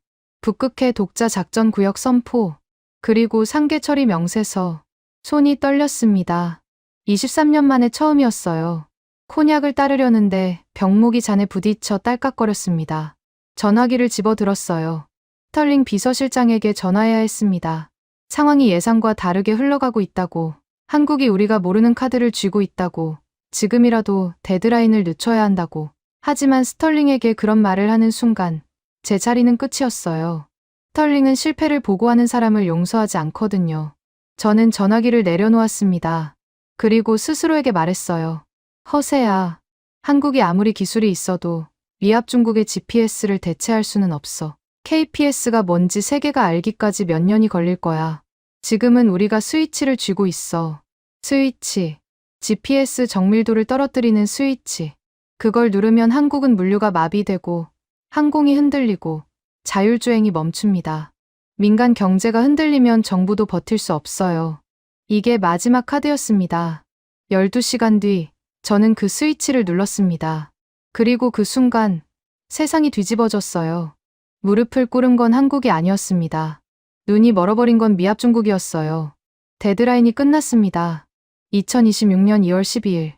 S4: 북극해 독자 작전 구역 선포, 그리고 상계 처리 명세서. 손이 떨렸습니다. 23년 만에 처음이었어요. 콘약을 따르려는데 병목이 잔에 부딪혀 딸깍거렸습니다. 전화기를 집어들었어요. 스털링 비서실장에게 전화해야 했습니다. 상황이 예상과 다르게 흘러가고 있다고, 한국이 우리가 모르는 카드를 쥐고 있다고, 지금이라도 데드라인을 늦춰야 한다고. 하지만 스털링에게 그런 말을 하는 순간 제 자리는 끝이었어요. 스털링은 실패를 보고하는 사람을 용서하지 않거든요. 저는 전화기를 내려놓았습니다. 그리고 스스로에게 말했어요. 허세야. 한국이 아무리 기술이 있어도 위압 중국의 GPS를 대체할 수는 없어. KPS가 뭔지 세계가 알기까지 몇 년이 걸릴 거야. 지금은 우리가 스위치를 쥐고 있어. 스위치. GPS 정밀도를 떨어뜨리는 스위치. 그걸 누르면 한국은 물류가 마비되고 항공이 흔들리고 자율주행이 멈춥니다. 민간 경제가 흔들리면 정부도 버틸 수 없어요. 이게 마지막 카드였습니다. 12시간 뒤 저는 그 스위치를 눌렀습니다. 그리고 그 순간 세상이 뒤집어졌어요. 무릎을 꿇은 건 한국이 아니었습니다. 눈이 멀어버린 건 미합 중국이었어요. 데드라인이 끝났습니다. 2026년 2월 12일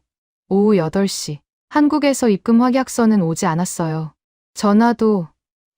S4: 오후 8시 한국에서 입금 확약서는 오지 않았어요. 전화도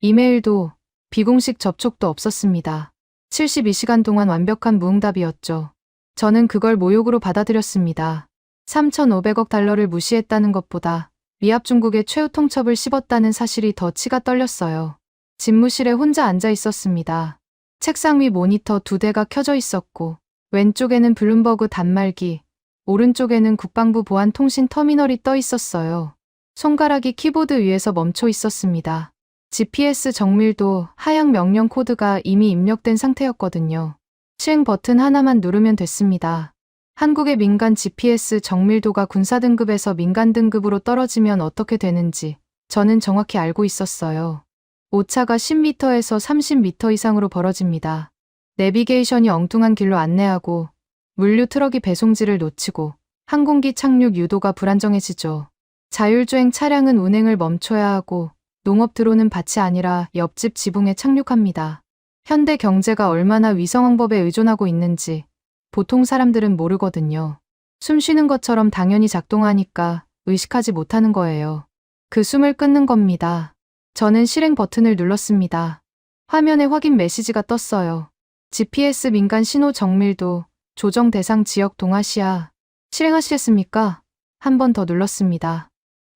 S4: 이메일도 비공식 접촉도 없었습니다. 72시간 동안 완벽한 무응답이었죠. 저는 그걸 모욕으로 받아들였습니다. 3,500억 달러를 무시했다는 것보다 위압 중국의 최후 통첩을 씹었다는 사실이 더 치가 떨렸어요. 집무실에 혼자 앉아 있었습니다. 책상 위 모니터 2대가 켜져 있었고 왼쪽에는 블룸버그 단말기, 오른쪽에는 국방부 보안통신 터미널이 떠 있었어요. 손가락이 키보드 위에서 멈춰 있었습니다. GPS 정밀도 하향 명령 코드가 이미 입력된 상태였거든요. 실행 버튼 하나만 누르면 됐습니다. 한국의 민간 GPS 정밀도가 군사 등급에서 민간 등급으로 떨어지면 어떻게 되는지 저는 정확히 알고 있었어요. 오차가 10m에서 30m 이상으로 벌어집니다. 내비게이션이 엉뚱한 길로 안내하고 물류 트럭이 배송지를 놓치고 항공기 착륙 유도가 불안정해지죠. 자율주행 차량은 운행을 멈춰야 하고 농업 드론은 밭이 아니라 옆집 지붕에 착륙합니다. 현대 경제가 얼마나 위성항법에 의존하고 있는지 보통 사람들은 모르거든요. 숨 쉬는 것처럼 당연히 작동하니까 의식하지 못하는 거예요. 그 숨을 끊는 겁니다. 저는 실행 버튼을 눌렀습니다. 화면에 확인 메시지가 떴어요. GPS 민간 신호 정밀도 조정 대상 지역 동아시아. 실행하시겠습니까? 한 번 더 눌렀습니다.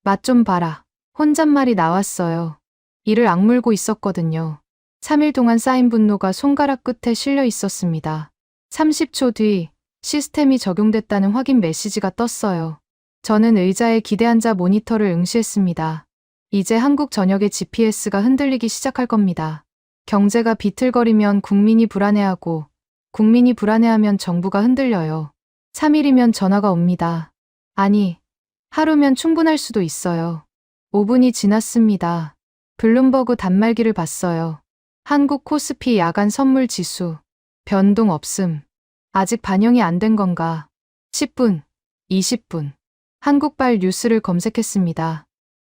S4: 맛 좀 봐라. 혼잣말이 나왔어요. 이를 악물고 있었거든요. 3일 동안 쌓인 분노가 손가락 끝에 실려 있었습니다. 30초 뒤 시스템이 적용됐다는 확인 메시지가 떴어요. 저는 의자에 기대앉아 모니터를 응시했습니다. 이제 한국 전역의 GPS가 흔들리기 시작할 겁니다. 경제가 비틀거리면 국민이 불안해하고 국민이 불안해하면 정부가 흔들려요. 3일이면 전화가 옵니다. 아니, 하루면 충분할 수도 있어요. 5분이 지났습니다. 블룸버그 단말기를 봤어요. 한국 코스피 야간 선물 지수 변동 없음. 아직 반영이 안 된 건가? 10분, 20분. 한국발 뉴스를 검색했습니다.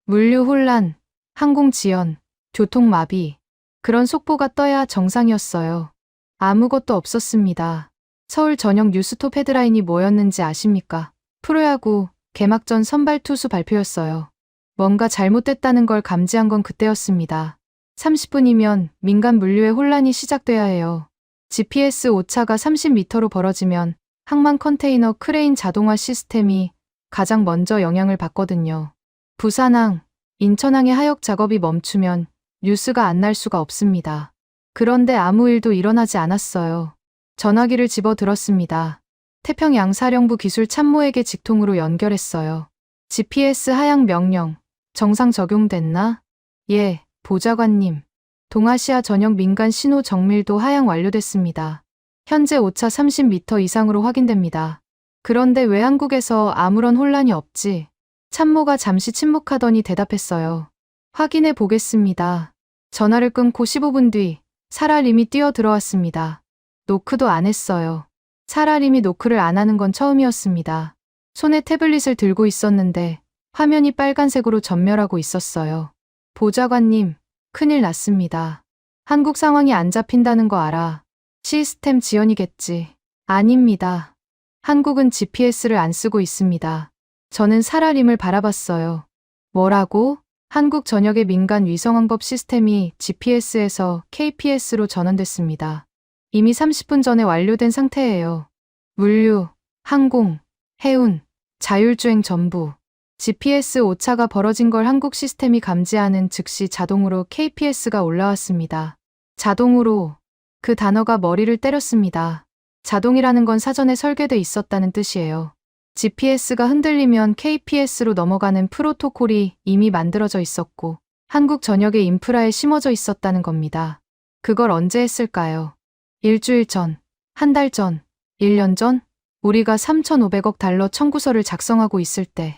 S4: 물류 혼란, 항공 지연, 교통 마비. 그런 속보가 떠야 정상이었어요. 아무것도 없었습니다. 서울 저녁 뉴스톱 헤드라인이 뭐였는지 아십니까? 프로야구 개막전 선발 투수 발표였어요. 뭔가 잘못됐다는 걸 감지한 건 그때였습니다. 30분이면 민간 물류의 혼란이 시작돼야 해요. GPS 오차가 30m로 벌어지면 항만 컨테이너 크레인 자동화 시스템이 가장 먼저 영향을 받거든요. 부산항, 인천항의 하역 작업이 멈추면 뉴스가 안 날 수가 없습니다. 그런데 아무 일도 일어나지 않았어요. 전화기를 집어 들었습니다. 태평양사령부 기술 참모에게 직통으로 연결했어요. GPS 하향 명령, 정상 적용됐나? 예, 보좌관님. 동아시아 전역 민간 신호 정밀도 하향 완료됐습니다. 현재 오차 30m 이상으로 확인됩니다. 그런데 왜 한국에서 아무런 혼란이 없지? 참모가 잠시 침묵하더니 대답했어요. 확인해 보겠습니다. 전화를 끊고 15분 뒤 사라림이 뛰어 들어왔습니다. 노크도 안 했어요. 사라림이 노크를 안 하는 건 처음이었습니다. 손에 태블릿을 들고 있었는데 화면이 빨간색으로 전멸하고 있었어요. 보좌관님, 큰일 났습니다. 한국 상황이 안 잡힌다는 거 알아. 시스템 지연이겠지. 아닙니다. 한국은 GPS를 안 쓰고 있습니다. 저는 사라림을 바라봤어요. 뭐라고? 한국 전역의 민간 위성항법 시스템이 GPS에서 KPS로 전환됐습니다. 이미 30분 전에 완료된 상태예요. 물류, 항공, 해운, 자율주행 전부. GPS 오차가 벌어진 걸 한국 시스템이 감지하는 즉시 자동으로 KPS가 올라왔습니다. 자동으로. 그 단어가 머리를 때렸습니다. 자동이라는 건 사전에 설계돼 있었다는 뜻이에요. GPS가 흔들리면 KPS로 넘어가는 프로토콜이 이미 만들어져 있었고 한국 전역의 인프라에 심어져 있었다는 겁니다. 그걸 언제 했을까요? 일주일 전, 한 달 전, 1년 전? 우리가 3,500억 달러 청구서를 작성하고 있을 때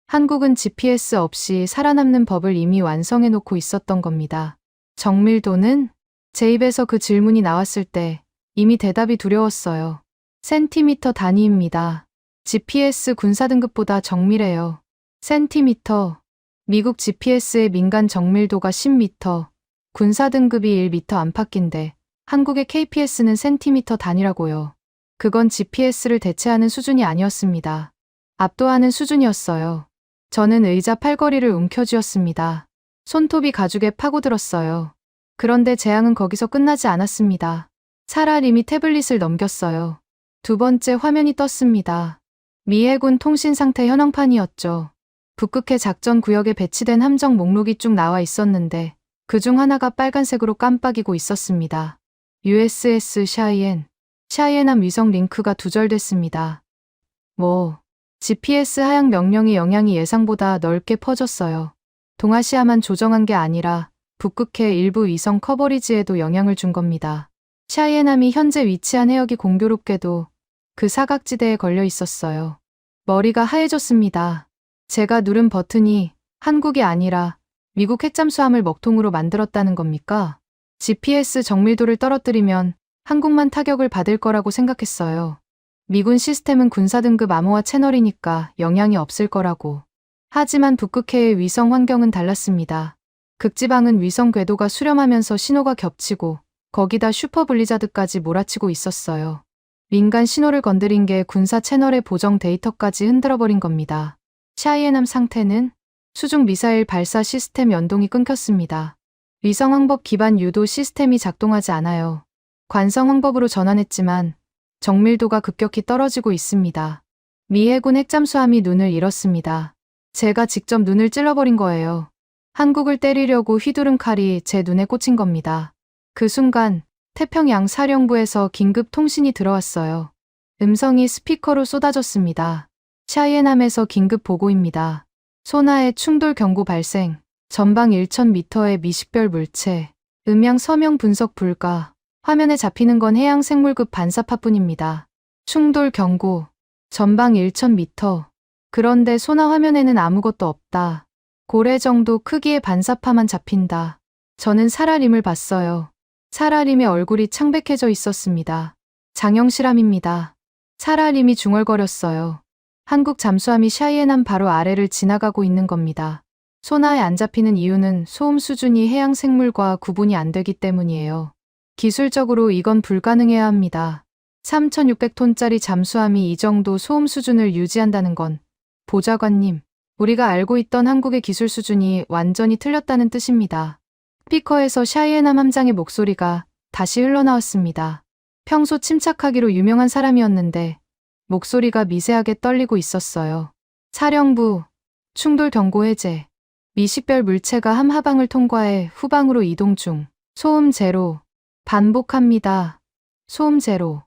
S4: 한국은 GPS 없이 살아남는 법을 이미 완성해 놓고 있었던 겁니다. 정밀도는? 제 입에서 그 질문이 나왔을 때 이미 대답이 두려웠어요. 센티미터 단위입니다. GPS 군사 등급보다 정밀해요. 센티미터. 미국 GPS의 민간 정밀도가 10m, 군사 등급이 1m 안팎인데 한국의 KPS는 센티미터 단위라고요. 그건 GPS를 대체하는 수준이 아니었습니다. 압도하는 수준이었어요. 저는 의자 팔걸이를 움켜쥐었습니다. 손톱이 가죽에 파고들었어요. 그런데 재앙은 거기서 끝나지 않았습니다. 사라림이 태블릿을 넘겼어요. 두 번째 화면이 떴습니다. 미 해군 통신 상태 현황판이었죠. 북극해 작전 구역에 배치된 함정 목록이 쭉 나와 있었는데 그중 하나가 빨간색으로 깜빡이고 있었습니다. USS 샤이엔함 위성 링크가 두절됐습니다. GPS 하향 명령의 영향이 예상보다 넓게 퍼졌어요. 동아시아만 조정한 게 아니라 북극해 일부 위성 커버리지에도 영향을 준 겁니다. 샤이엔함이 현재 위치한 해역이 공교롭게도 그 사각지대에 걸려 있었어요. 머리가 하얘졌습니다. 제가 누른 버튼이 한국이 아니라 미국 핵잠수함을 먹통으로 만들었다는 겁니까? GPS 정밀도를 떨어뜨리면 한국만 타격을 받을 거라고 생각했어요. 미군 시스템은 군사 등급 암호화 채널이니까 영향이 없을 거라고. 하지만 북극해의 위성 환경은 달랐습니다. 극지방은 위성 궤도가 수렴하면서 신호가 겹치고 거기다 슈퍼 블리자드까지 몰아치고 있었어요. 민간 신호를 건드린 게 군사 채널의 보정 데이터까지 흔들어버린 겁니다. 샤이엔함 상태는 수중 미사일 발사 시스템 연동이 끊겼습니다. 위성 항법 기반 유도 시스템이 작동하지 않아요. 관성 항법으로 전환했지만 정밀도가 급격히 떨어지고 있습니다. 미 해군 핵잠수함이 눈을 잃었습니다. 제가 직접 눈을 찔러버린 거예요. 한국을 때리려고 휘두른 칼이 제 눈에 꽂힌 겁니다. 그 순간 태평양 사령부에서 긴급 통신이 들어왔어요. 음성이 스피커로 쏟아졌습니다. 샤이엔함에서 긴급 보고입니다. 소나의 충돌 경고 발생, 전방 1,000m의 미식별 물체, 음향 서명 분석 불가, 화면에 잡히는 건 해양 생물급 반사파뿐입니다. 충돌 경고, 전방 1,000m. 그런데 소나 화면에는 아무것도 없다. 고래 정도 크기의 반사파만 잡힌다. 저는 사라림을 봤어요. 사라림의 얼굴이 창백해져 있었습니다. 장영실함입니다. 사라림이 중얼거렸어요. 한국 잠수함이 샤이해남 바로 아래를 지나가고 있는 겁니다. 소나에 안 잡히는 이유는 소음 수준이 해양 생물과 구분이 안 되기 때문이에요. 기술적으로 이건 불가능해야 합니다. 3,600톤짜리 잠수함이 이 정도 소음 수준을 유지한다는 건 보좌관님, 우리가 알고 있던 한국의 기술 수준이 완전히 틀렸다는 뜻입니다. 스피커에서 샤이해남 함장의 목소리가 다시 흘러나왔습니다. 평소 침착하기로 유명한 사람이었는데 목소리가 미세하게 떨리고 있었어요. 사령부, 충돌 경고 해제. 미식별 물체가 함하방을 통과해 후방으로 이동 중. 소음 제로. 반복합니다. 소음 제로.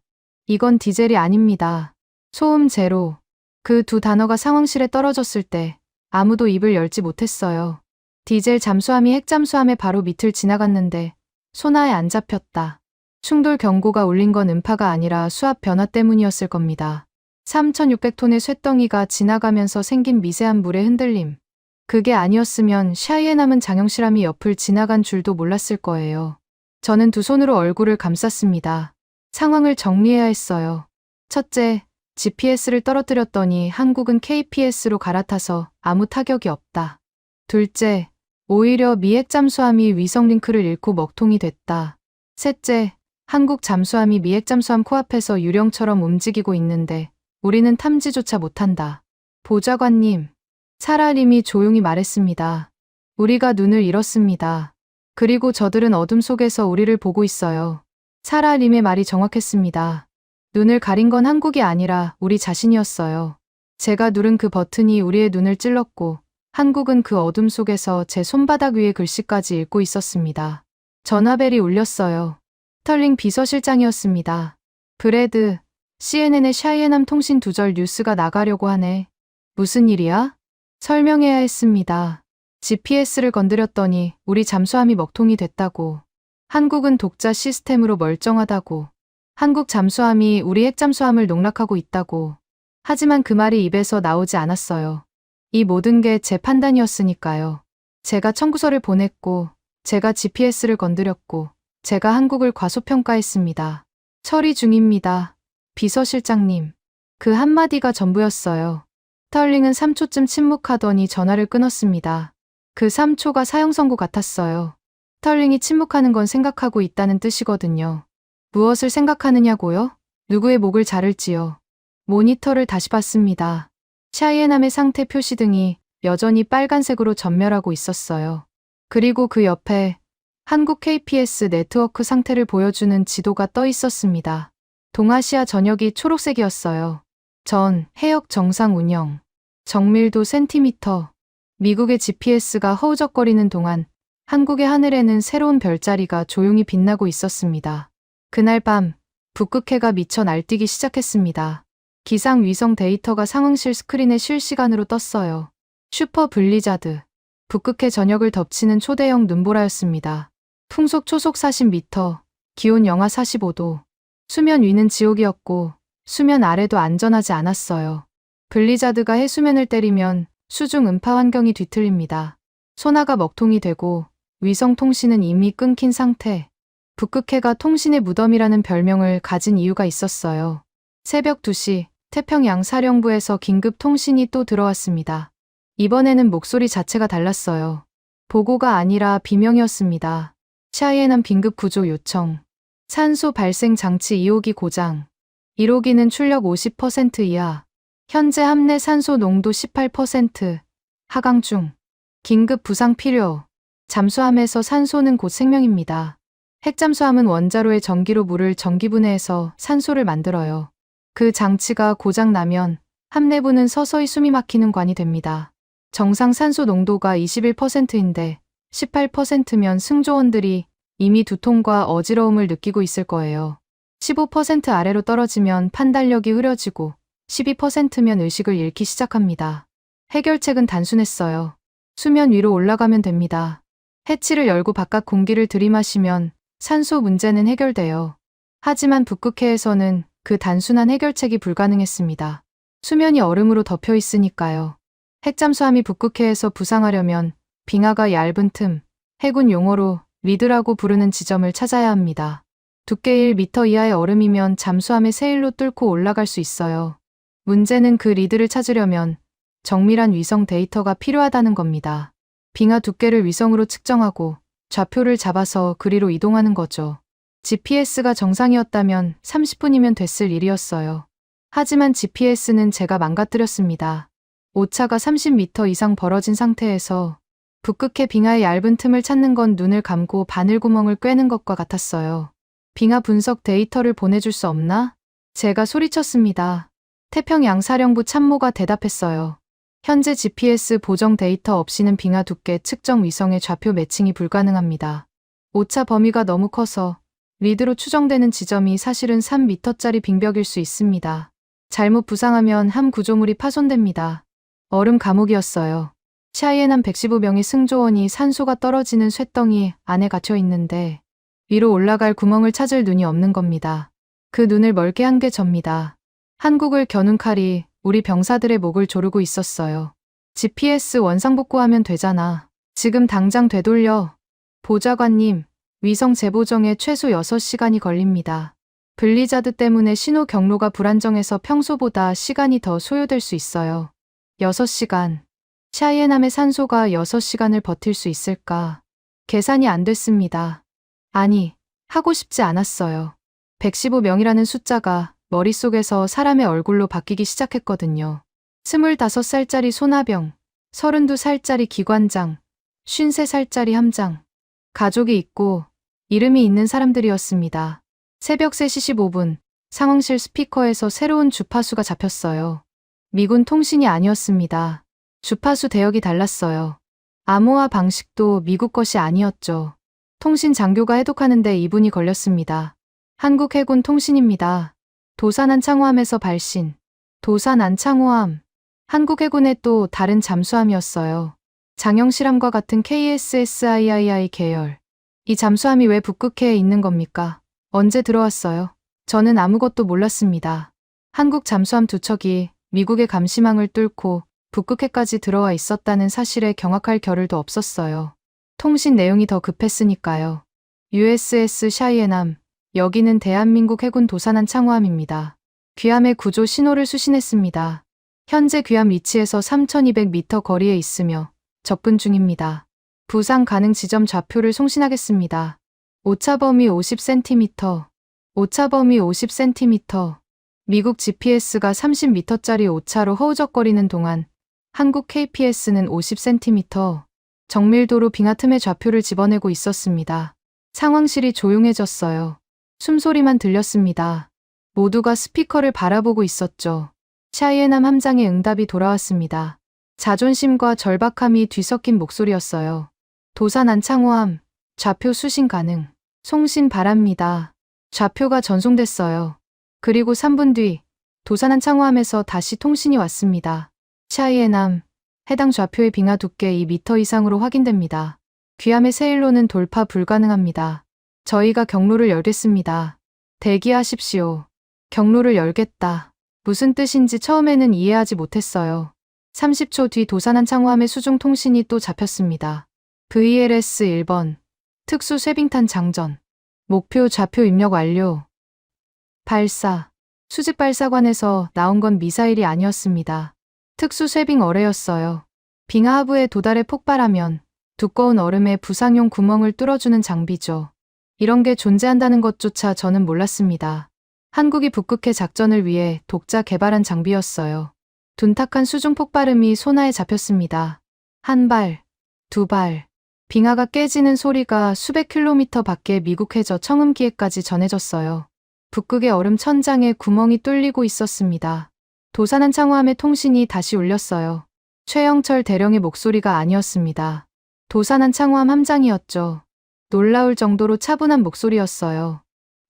S4: 이건 디젤이 아닙니다. 소음 제로. 그 두 단어가 상황실에 떨어졌을 때 아무도 입을 열지 못했어요. 디젤 잠수함이 핵잠수함의 바로 밑을 지나갔는데 소나에 안 잡혔다. 충돌 경고가 울린 건 음파가 아니라 수압 변화 때문이었을 겁니다. 3,600톤의 쇳덩이가 지나가면서 생긴 미세한 물의 흔들림. 그게 아니었으면 샤이해남은 장영실함이 옆을 지나간 줄도 몰랐을 거예요. 저는 두 손으로 얼굴을 감쌌습니다. 상황을 정리해야 했어요. 첫째, GPS를 떨어뜨렸더니 한국은 KPS로 갈아타서 아무 타격이 없다. 둘째, 오히려 미 핵잠수함이 위성 링크를 잃고 먹통이 됐다. 셋째, 한국 잠수함이 미 핵잠수함 코앞에서 유령처럼 움직이고 있는데 우리는 탐지조차 못한다. 보좌관님, 사라림이 조용히 말했습니다. 우리가 눈을 잃었습니다. 그리고 저들은 어둠 속에서 우리를 보고 있어요. 사라림의 말이 정확했습니다. 눈을 가린 건 한국이 아니라 우리 자신이었어요. 제가 누른 그 버튼이 우리의 눈을 찔렀고 한국은 그 어둠 속에서 제 손바닥 위의 글씨까지 읽고 있었습니다. 전화벨이 울렸어요. 스털링 비서실장이었습니다. 브래드, CNN의 샤이해남 통신 두절 뉴스가 나가려고 하네. 무슨 일이야? 설명해야 했습니다. GPS를 건드렸더니 우리 잠수함이 먹통이 됐다고. 한국은 독자 시스템으로 멀쩡하다고. 한국 잠수함이 우리 핵잠수함을 농락하고 있다고. 하지만 그 말이 입에서 나오지 않았어요. 이 모든 게 제 판단이었으니까요. 제가 청구서를 보냈고, 제가 GPS를 건드렸고, 제가 한국을 과소평가했습니다. 처리 중입니다. 비서실장님. 그 한마디가 전부였어요. 스털링은 3초쯤 침묵하더니 전화를 끊었습니다. 그 3초가 사형선고 같았어요. 스털링이 침묵하는 건 생각하고 있다는 뜻이거든요. 무엇을 생각하느냐고요? 누구의 목을 자를지요. 모니터를 다시 봤습니다. 샤이해남의 상태 표시등이 여전히 빨간색으로 전멸하고 있었어요. 그리고 그 옆에 한국 KPS 네트워크 상태를 보여주는 지도가 떠 있었습니다. 동아시아 전역이 초록색이었어요. 전, 해역 정상 운영. 정밀도 센티미터. 미국의 GPS가 허우적거리는 동안 한국의 하늘에는 새로운 별자리가 조용히 빛나고 있었습니다. 그날 밤, 북극해가 미쳐 날뛰기 시작했습니다. 기상 위성 데이터가 상황실 스크린에 실시간으로 떴어요. 슈퍼 블리자드. 북극해 전역을 덮치는 초대형 눈보라였습니다. 풍속 초속 40m, 기온 영하 45도. 수면 위는 지옥이었고 수면 아래도 안전하지 않았어요. 블리자드가 해수면을 때리면 수중 음파 환경이 뒤틀립니다. 소나가 먹통이 되고 위성 통신은 이미 끊긴 상태. 북극해가 통신의 무덤이라는 별명을 가진 이유가 있었어요. 새벽 2시 태평양 사령부에서 긴급 통신이 또 들어왔습니다. 이번에는 목소리 자체가 달랐어요. 보고가 아니라 비명이었습니다. 샤이해남 긴급 구조 요청. 산소 발생 장치 2호기 고장. 1호기는 출력 50% 이하. 현재 함내 산소 농도 18%. 하강 중. 긴급 부상 필요. 잠수함에서 산소는 곧 생명입니다. 핵잠수함은 원자로의 전기로 물을 전기분해해서 산소를 만들어요. 그 장치가 고장 나면 함내부는 서서히 숨이 막히는 관이 됩니다. 정상 산소 농도가 21%인데 18%면 승조원들이 이미 두통과 어지러움을 느끼고 있을 거예요. 15% 아래로 떨어지면 판단력이 흐려지고 12%면 의식을 잃기 시작합니다. 해결책은 단순했어요. 수면 위로 올라가면 됩니다. 해치를 열고 바깥 공기를 들이마시면 산소 문제는 해결돼요. 하지만 북극해에서는 그 단순한 해결책이 불가능했습니다. 수면이 얼음으로 덮여 있으니까요. 핵잠수함이 북극해에서 부상하려면 빙하가 얇은 틈, 해군 용어로 리드라고 부르는 지점을 찾아야 합니다. 두께 1m 이하의 얼음이면 잠수함의 세일로 뚫고 올라갈 수 있어요. 문제는 그 리드를 찾으려면 정밀한 위성 데이터가 필요하다는 겁니다. 빙하 두께를 위성으로 측정하고 좌표를 잡아서 그리로 이동하는 거죠. GPS가 정상이었다면 30분이면 됐을 일이었어요. 하지만 GPS는 제가 망가뜨렸습니다. 오차가 30m 이상 벌어진 상태에서 북극해 빙하의 얇은 틈을 찾는 건 눈을 감고 바늘구멍을 꿰는 것과 같았어요. 빙하 분석 데이터를 보내줄 수 없나? 제가 소리쳤습니다. 태평양 사령부 참모가 대답했어요. 현재 GPS 보정 데이터 없이는 빙하 두께 측정 위성의 좌표 매칭이 불가능합니다. 오차 범위가 너무 커서 리드로 추정되는 지점이 사실은 3m짜리 빙벽일 수 있습니다. 잘못 부상하면 함 구조물이 파손됩니다. 얼음 감옥이었어요. 샤이엔함 115명의 승조원이 산소가 떨어지는 쇳덩이 안에 갇혀 있는데 위로 올라갈 구멍을 찾을 눈이 없는 겁니다. 그 눈을 멀게 한 게 접니다. 한국을 겨눈 칼이 우리 병사들의 목을 조르고 있었어요. GPS 원상복구하면 되잖아. 지금 당장 되돌려. 보좌관님, 위성 재보정에 최소 6시간이 걸립니다. 블리자드 때문에 신호 경로가 불안정해서 평소보다 시간이 더 소요될 수 있어요. 6시간. 샤이엔함의 산소가 6시간을 버틸 수 있을까? 계산이 안 됐습니다. 아니, 하고 싶지 않았어요. 115명이라는 숫자가 머릿속에서 사람의 얼굴로 바뀌기 시작했거든요. 25살짜리 소나병, 32살짜리 기관장, 53살짜리 함장. 가족이 있고 이름이 있는 사람들이었습니다. 새벽 3시 15분, 상황실 스피커에서 새로운 주파수가 잡혔어요. 미군 통신이 아니었습니다. 주파수 대역이 달랐어요. 암호화 방식도 미국 것이 아니었죠. 통신 장교가 해독하는데 2분이 걸렸습니다. 한국 해군 통신입니다. 도산 안창호함에서 발신. 도산 안창호함. 한국 해군의 또 다른 잠수함이었어요. 장영실함과 같은 KSSIII 계열. 이 잠수함이 왜 북극해에 있는 겁니까? 언제 들어왔어요? 저는 아무것도 몰랐습니다. 한국 잠수함 2척이 미국의 감시망을 뚫고 북극해까지 들어와 있었다는 사실에 경악할 겨를도 없었어요. 통신 내용이 더 급했으니까요. USS 샤이엔함, 여기는 대한민국 해군 도산한 창호함입니다. 귀함의 구조 신호를 수신했습니다. 현재 귀함 위치에서 3200m 거리에 있으며 접근 중입니다. 부상 가능 지점 좌표를 송신하겠습니다. 오차 범위 50cm. 오차 범위 50cm. 미국 GPS가 30m짜리 오차로 허우적거리는 동안 한국 KPS는 50cm. 정밀도로 빙하 틈의 좌표를 집어내고 있었습니다. 상황실이 조용해졌어요. 숨소리만 들렸습니다. 모두가 스피커를 바라보고 있었죠. 샤이엔함 함장의 응답이 돌아왔습니다. 자존심과 절박함이 뒤섞인 목소리였어요. 도산 안창호함, 좌표 수신 가능. 송신 바랍니다. 좌표가 전송됐어요. 그리고 3분 뒤 도산 안창호함에서 다시 통신이 왔습니다. 샤이엔함, 해당 좌표의 빙하 두께 2m 이상으로 확인됩니다. 귀함의 세일로는 돌파 불가능합니다. 저희가 경로를 열겠습니다. 대기하십시오. 경로를 열겠다. 무슨 뜻인지 처음에는 이해하지 못했어요. 30초 뒤 도산한 창호함의 수중 통신이 또 잡혔습니다. VLS 1번. 특수 쇄빙탄 장전. 목표 좌표 입력 완료. 발사. 수직 발사관에서 나온 건 미사일이 아니었습니다. 특수 쇄빙 어뢰였어요. 빙하 하부에 도달해 폭발하면 두꺼운 얼음에 부상용 구멍을 뚫어주는 장비죠. 이런 게 존재한다는 것조차 저는 몰랐습니다. 한국이 북극해 작전을 위해 독자 개발한 장비였어요. 둔탁한 수중 폭발음이 소나에 잡혔습니다. 한 발, 두 발. 빙하가 깨지는 소리가 수백 킬로미터 밖에 미국 해저 청음기에까지 전해졌어요. 북극의 얼음 천장에 구멍이 뚫리고 있었습니다. 도산한 창호함의 통신이 다시 울렸어요. 최영철 대령의 목소리가 아니었습니다. 도산한 창호함 함장이었죠. 놀라울 정도로 차분한 목소리였어요.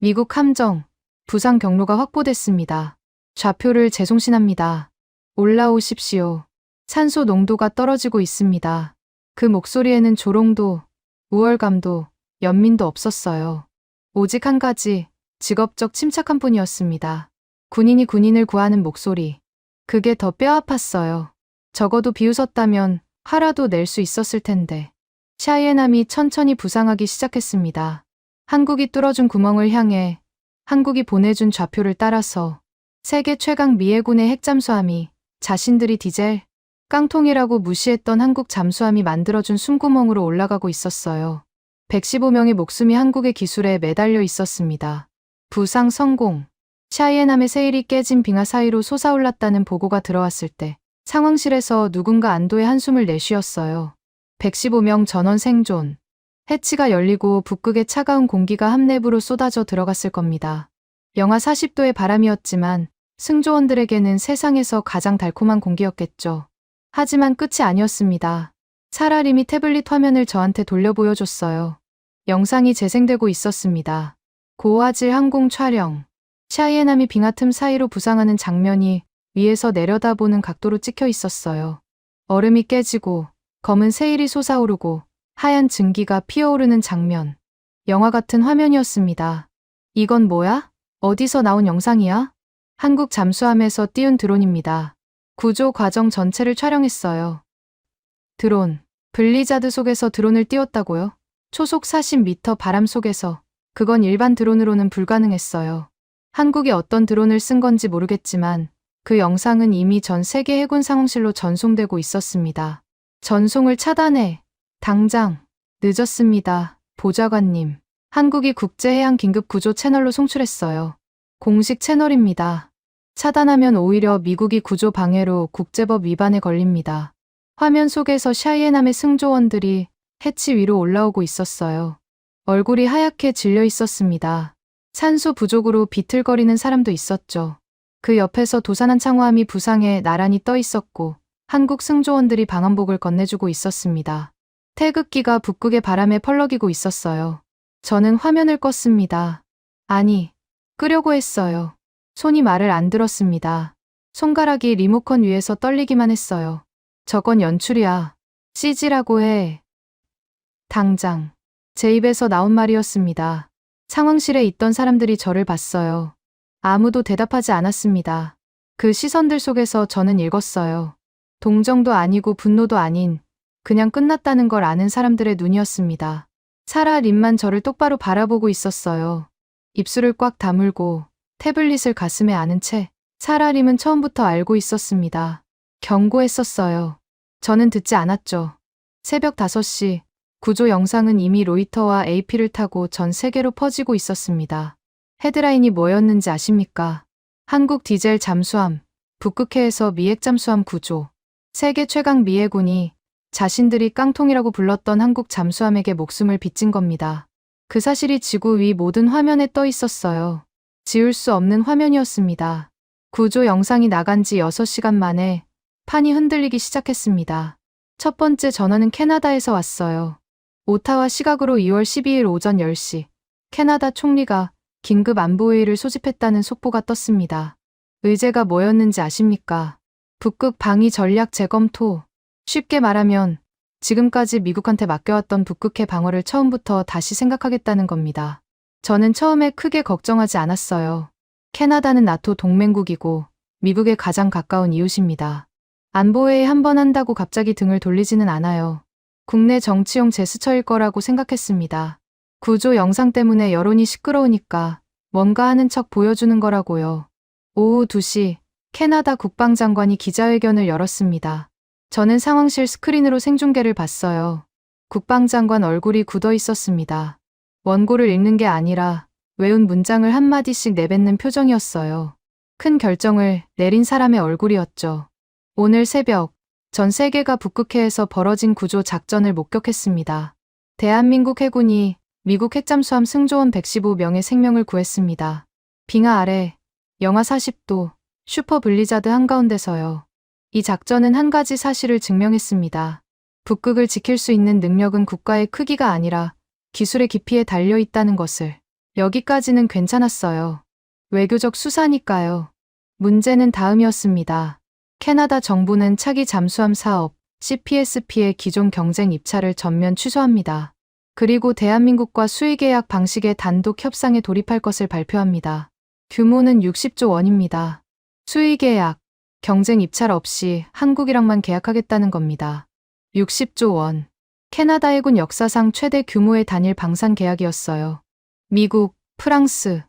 S4: 미국 함정, 부상 경로가 확보됐습니다. 좌표를 재송신합니다. 올라오십시오. 산소 농도가 떨어지고 있습니다. 그 목소리에는 조롱도, 우월감도, 연민도 없었어요. 오직 한 가지, 직업적 침착한 뿐이었습니다. 군인이 군인을 구하는 목소리. 그게 더 뼈아팠어요. 적어도 비웃었다면 화라도 낼 수 있었을 텐데. 샤이엔함이 천천히 부상하기 시작했습니다. 한국이 뚫어준 구멍을 향해 한국이 보내준 좌표를 따라서 세계 최강 미해군의 핵잠수함이 자신들이 디젤, 깡통이라고 무시했던 한국 잠수함이 만들어준 숨구멍으로 올라가고 있었어요. 115명의 목숨이 한국의 기술에 매달려 있었습니다. 부상 성공. 샤이엔함의 세일이 깨진 빙하 사이로 솟아올랐다는 보고가 들어왔을 때 상황실에서 누군가 안도의 한숨을 내쉬었어요. 115명 전원 생존. 해치가 열리고 북극의 차가운 공기가 함내부로 쏟아져 들어갔을 겁니다. 영하 40도의 바람이었지만 승조원들에게는 세상에서 가장 달콤한 공기였겠죠. 하지만 끝이 아니었습니다. 사라림이 태블릿 화면을 저한테 돌려 보여줬어요. 영상이 재생되고 있었습니다. 고화질 항공 촬영. 샤이엔함이 빙하 틈 사이로 부상하는 장면이 위에서 내려다보는 각도로 찍혀 있었어요. 얼음이 깨지고 검은 세일이 솟아오르고 하얀 증기가 피어오르는 장면. 영화 같은 화면이었습니다. 이건 뭐야? 어디서 나온 영상이야? 한국 잠수함에서 띄운 드론입니다. 구조 과정 전체를 촬영했어요. 드론. 블리자드 속에서 드론을 띄웠다고요? 초속 40m 바람 속에서. 그건 일반 드론으로는 불가능했어요. 한국이 어떤 드론을 쓴 건지 모르겠지만 그 영상은 이미 전 세계 해군 상황실로 전송되고 있었습니다. 전송을 차단해. 당장. 늦었습니다. 보좌관님. 한국이 국제해양 긴급구조 채널로 송출했어요. 공식 채널입니다. 차단하면 오히려 미국이 구조 방해로 국제법 위반에 걸립니다. 화면 속에서 샤이엔함의 승조원들이 해치 위로 올라오고 있었어요. 얼굴이 하얗게 질려 있었습니다. 산소 부족으로 비틀거리는 사람도 있었죠. 그 옆에서 도산한 창호함이 부상해 나란히 떠 있었고 한국 승조원들이 방한복을 건네주고 있었습니다. 태극기가 북극의 바람에 펄럭이고 있었어요. 저는 화면을 껐습니다. 아니, 끄려고 했어요. 손이 말을 안 들었습니다. 손가락이 리모컨 위에서 떨리기만 했어요. 저건 연출이야. CG라고 해. 당장. 제 입에서 나온 말이었습니다. 상황실에 있던 사람들이 저를 봤어요. 아무도 대답하지 않았습니다. 그 시선들 속에서 저는 읽었어요. 동정도 아니고 분노도 아닌 그냥 끝났다는 걸 아는 사람들의 눈이었습니다. 사라 림만 저를 똑바로 바라보고 있었어요. 입술을 꽉 다물고 태블릿을 가슴에 안은 채 사라 림은 처음부터 알고 있었습니다. 경고했었어요. 저는 듣지 않았죠. 새벽 5시 구조 영상은 이미 로이터와 AP를 타고 전 세계로 퍼지고 있었습니다. 헤드라인이 뭐였는지 아십니까? 한국 디젤 잠수함, 북극해에서 미핵 잠수함 구조. 세계 최강 미해군이 자신들이 깡통이라고 불렀던 한국 잠수함에게 목숨을 빚진 겁니다. 그 사실이 지구 위 모든 화면에 떠 있었어요. 지울 수 없는 화면이었습니다. 구조 영상이 나간 지 6시간 만에 판이 흔들리기 시작했습니다. 첫 번째 전화는 캐나다에서 왔어요. 오타와 시각으로 2월 12일 오전 10시, 캐나다 총리가 긴급 안보회의를 소집했다는 속보가 떴습니다. 의제가 뭐였는지 아십니까? 북극 방위 전략 재검토. 쉽게 말하면 지금까지 미국한테 맡겨왔던 북극해 방어를 처음부터 다시 생각하겠다는 겁니다. 저는 처음에 크게 걱정하지 않았어요. 캐나다는 나토 동맹국이고 미국에 가장 가까운 이웃입니다. 안보회의 한 번 한다고 갑자기 등을 돌리지는 않아요. 국내 정치용 제스처일 거라고 생각했습니다. 구조 영상 때문에 여론이 시끄러우니까 뭔가 하는 척 보여주는 거라고요. 오후 2시 캐나다 국방장관이 기자회견을 열었습니다. 저는 상황실 스크린으로 생중계를 봤어요. 국방장관 얼굴이 굳어 있었습니다. 원고를 읽는 게 아니라 외운 문장을 한마디씩 내뱉는 표정이었어요. 큰 결정을 내린 사람의 얼굴이었죠. 오늘 새벽 전 세계가 북극해에서 벌어진 구조 작전을 목격했습니다. 대한민국 해군이 미국 핵잠수함 승조원 115명의 생명을 구했습니다. 빙하 아래 영하 40도 슈퍼 블리자드 한가운데서요. 이 작전은 한 가지 사실을 증명했습니다. 북극을 지킬 수 있는 능력은 국가의 크기가 아니라 기술의 깊이에 달려 있다는 것을. 여기까지는 괜찮았어요. 외교적 수사니까요. 문제는 다음이었습니다. 캐나다 정부는 차기 잠수함 사업 CPSP의 기존 경쟁 입찰을 전면 취소합니다. 그리고 대한민국과 수의계약 방식의 단독 협상에 돌입할 것을 발표합니다. 규모는 60조 원입니다. 수의계약, 경쟁 입찰 없이 한국이랑만 계약하겠다는 겁니다. 60조 원. 캐나다 해군 역사상 최대 규모의 단일 방산 계약이었어요. 미국, 프랑스,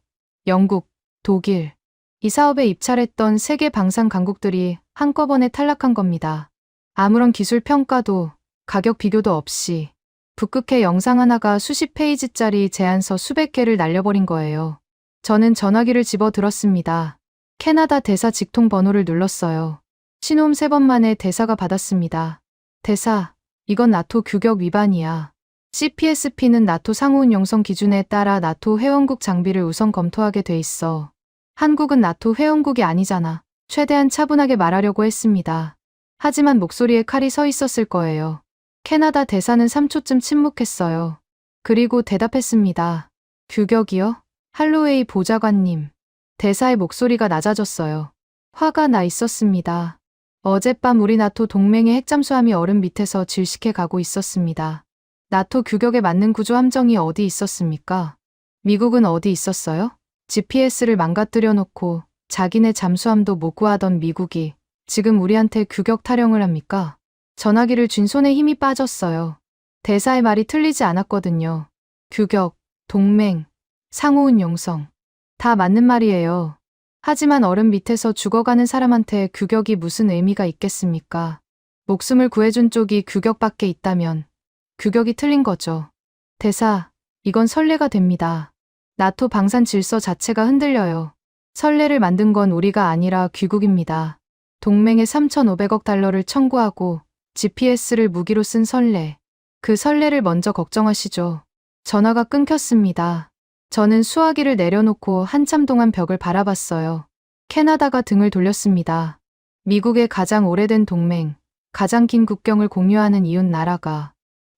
S4: 영국, 독일. 이 사업에 입찰했던 세계 방산 강국들이 한꺼번에 탈락한 겁니다. 아무런 기술 평가도 가격 비교도 없이 북극해 영상 하나가 수십 페이지짜리 제안서 수백 개를 날려버린 거예요. 저는 전화기를 집어 들었습니다. 캐나다 대사 직통 번호를 눌렀어요. 신호음 3번 만에 대사가 받았습니다. 대사, 이건 나토 규격 위반이야. CPSP는 나토 상호운 용성 기준에 따라 나토 회원국 장비를 우선 검토하게 돼 있어. 한국은 나토 회원국이 아니잖아. 최대한 차분하게 말하려고 했습니다. 하지만 목소리에 칼이 서 있었을 거예요. 캐나다 대사는 3초쯤 침묵했어요. 그리고 대답했습니다. 규격이요? 할로웨이 보좌관님. 대사의 목소리가 낮아졌어요. 화가 나 있었습니다. 어젯밤 우리 나토 동맹의 핵잠수함이 얼음 밑에서 질식해 가고 있었습니다. 나토 규격에 맞는 구조 함정이 어디 있었습니까? 미국은 어디 있었어요? GPS를 망가뜨려 놓고 자기네 잠수함도 못 구하던 미국이 지금 우리한테 규격 타령을 합니까? 전화기를 쥔 손에 힘이 빠졌어요. 대사의 말이 틀리지 않았거든요. 규격, 동맹, 상호운 용성. 다 맞는 말이에요. 하지만 얼음 밑에서 죽어가는 사람한테 규격이 무슨 의미가 있겠습니까? 목숨을 구해준 쪽이 규격 밖에 있다면 규격이 틀린 거죠. 대사, 이건 선례가 됩니다. 나토 방산 질서 자체가 흔들려요. 선례를 만든 건 우리가 아니라 귀국입니다. 동맹에 3,500억 달러를 청구하고 GPS를 무기로 쓴 선례. 그 선례를 먼저 걱정하시죠. 전화가 끊겼습니다. 저는 수화기를 내려놓고 한참 동안 벽을 바라봤어요. 캐나다가 등을 돌렸습니다. 미국의 가장 오래된 동맹, 가장 긴 국경을 공유하는 이웃 나라가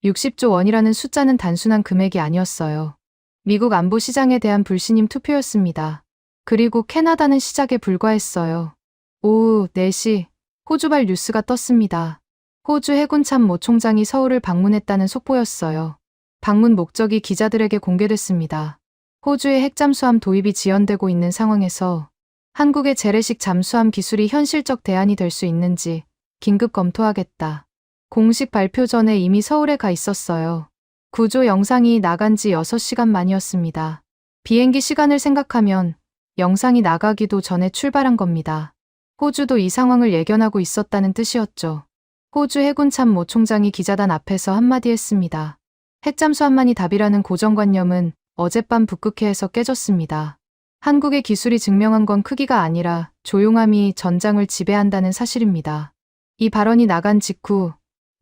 S4: 60조 원이라는 숫자는 단순한 금액이 아니었어요. 미국 안보 시장에 대한 불신임 투표였습니다. 그리고 캐나다는 시작에 불과했어요. 오후 4시 호주발 뉴스가 떴습니다. 호주 해군 참모 총장이 서울을 방문했다는 속보였어요. 방문 목적이 기자들에게 공개됐습니다. 호주의 핵잠수함 도입이 지연되고 있는 상황에서 한국의 재래식 잠수함 기술이 현실적 대안이 될 수 있는지 긴급 검토하겠다. 공식 발표 전에 이미 서울에 가 있었어요. 구조 영상이 나간 지 6시간 만이었습니다. 비행기 시간을 생각하면 영상이 나가기도 전에 출발한 겁니다. 호주도 이 상황을 예견하고 있었다는 뜻이었죠. 호주 해군 참모 총장이 기자단 앞에서 한마디 했습니다. 핵잠수함만이 답이라는 고정관념은 어젯밤 북극해에서 깨졌습니다. 한국의 기술이 증명한 건 크기가 아니라 조용함이 전장을 지배한다는 사실입니다. 이 발언이 나간 직후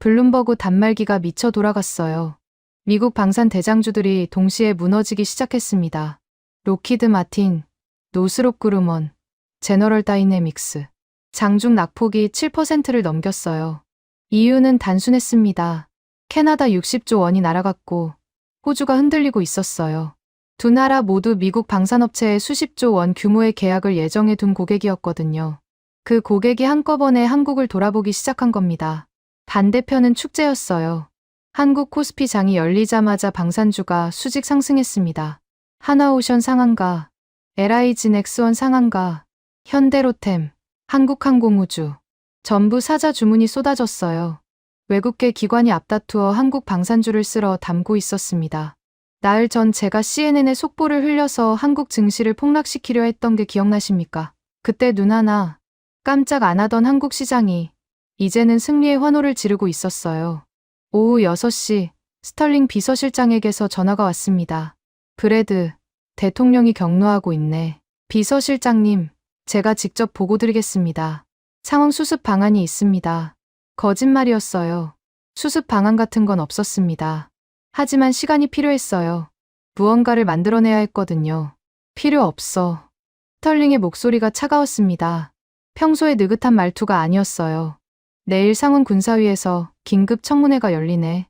S4: 블룸버그 단말기가 미쳐 돌아갔어요. 미국 방산 대장주들이 동시에 무너지기 시작했습니다. 로키드 마틴, 노스롭 그루먼, 제너럴 다이내믹스. 장중 낙폭이 7%를 넘겼어요. 이유는 단순했습니다. 캐나다 60조 원이 날아갔고 호주가 흔들리고 있었어요. 두 나라 모두 미국 방산업체에 수십조 원 규모의 계약을 예정해 둔 고객이었거든요. 그 고객이 한꺼번에 한국을 돌아보기 시작한 겁니다. 반대편은 축제였어요. 한국 코스피 장이 열리자마자 방산주가 수직 상승했습니다. 하나오션 상한가, LIG 넥스원 상한가, 현대로템, 한국항공우주. 전부 사자 주문이 쏟아졌어요. 외국계 기관이 앞다투어 한국 방산주를 쓸어 담고 있었습니다. 나흘 전 제가 CNN에 속보를 흘려서 한국 증시를 폭락시키려 했던 게 기억나십니까? 그때 눈 하나 깜짝 안 하던 한국 시장이 이제는 승리의 환호를 지르고 있었어요. 오후 6시 스털링 비서실장에게서 전화가 왔습니다. 브래드, 대통령이 격노하고 있네. 비서실장님, 제가 직접 보고 드리겠습니다. 상황 수습 방안이 있습니다. 거짓말이었어요. 수습 방안 같은 건 없었습니다. 하지만 시간이 필요했어요. 무언가를 만들어내야 했거든요. 필요 없어. 스털링의 목소리가 차가웠습니다. 평소의 느긋한 말투가 아니었어요. 내일 상원 군사위에서 긴급 청문회가 열리네.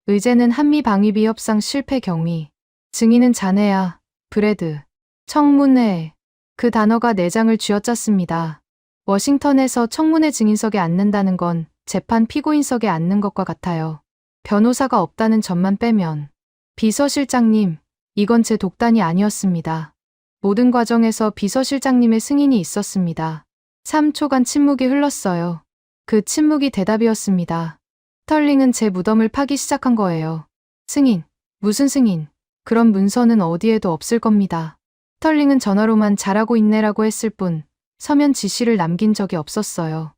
S4: 의제는 한미 방위비 협상 실패 경위. 증인은 자네야, 브래드. 청문회. 그 단어가 내장을 쥐어짰습니다. 워싱턴에서 청문회 증인석에 앉는다는 건 재판 피고인석에 앉는 것과 같아요. 변호사가 없다는 점만 빼면. 비서실장님, 이건 제 독단이 아니었습니다. 모든 과정에서 비서실장님의 승인이 있었습니다. 3초간 침묵이 흘렀어요. 그 침묵이 대답이었습니다. 스털링은 제 무덤을 파기 시작한 거예요. 승인. 무슨 승인? 그런 문서는 어디에도 없을 겁니다. 스털링은 전화로만 잘하고 있네라고 했을 뿐 서면 지시를 남긴 적이 없었어요.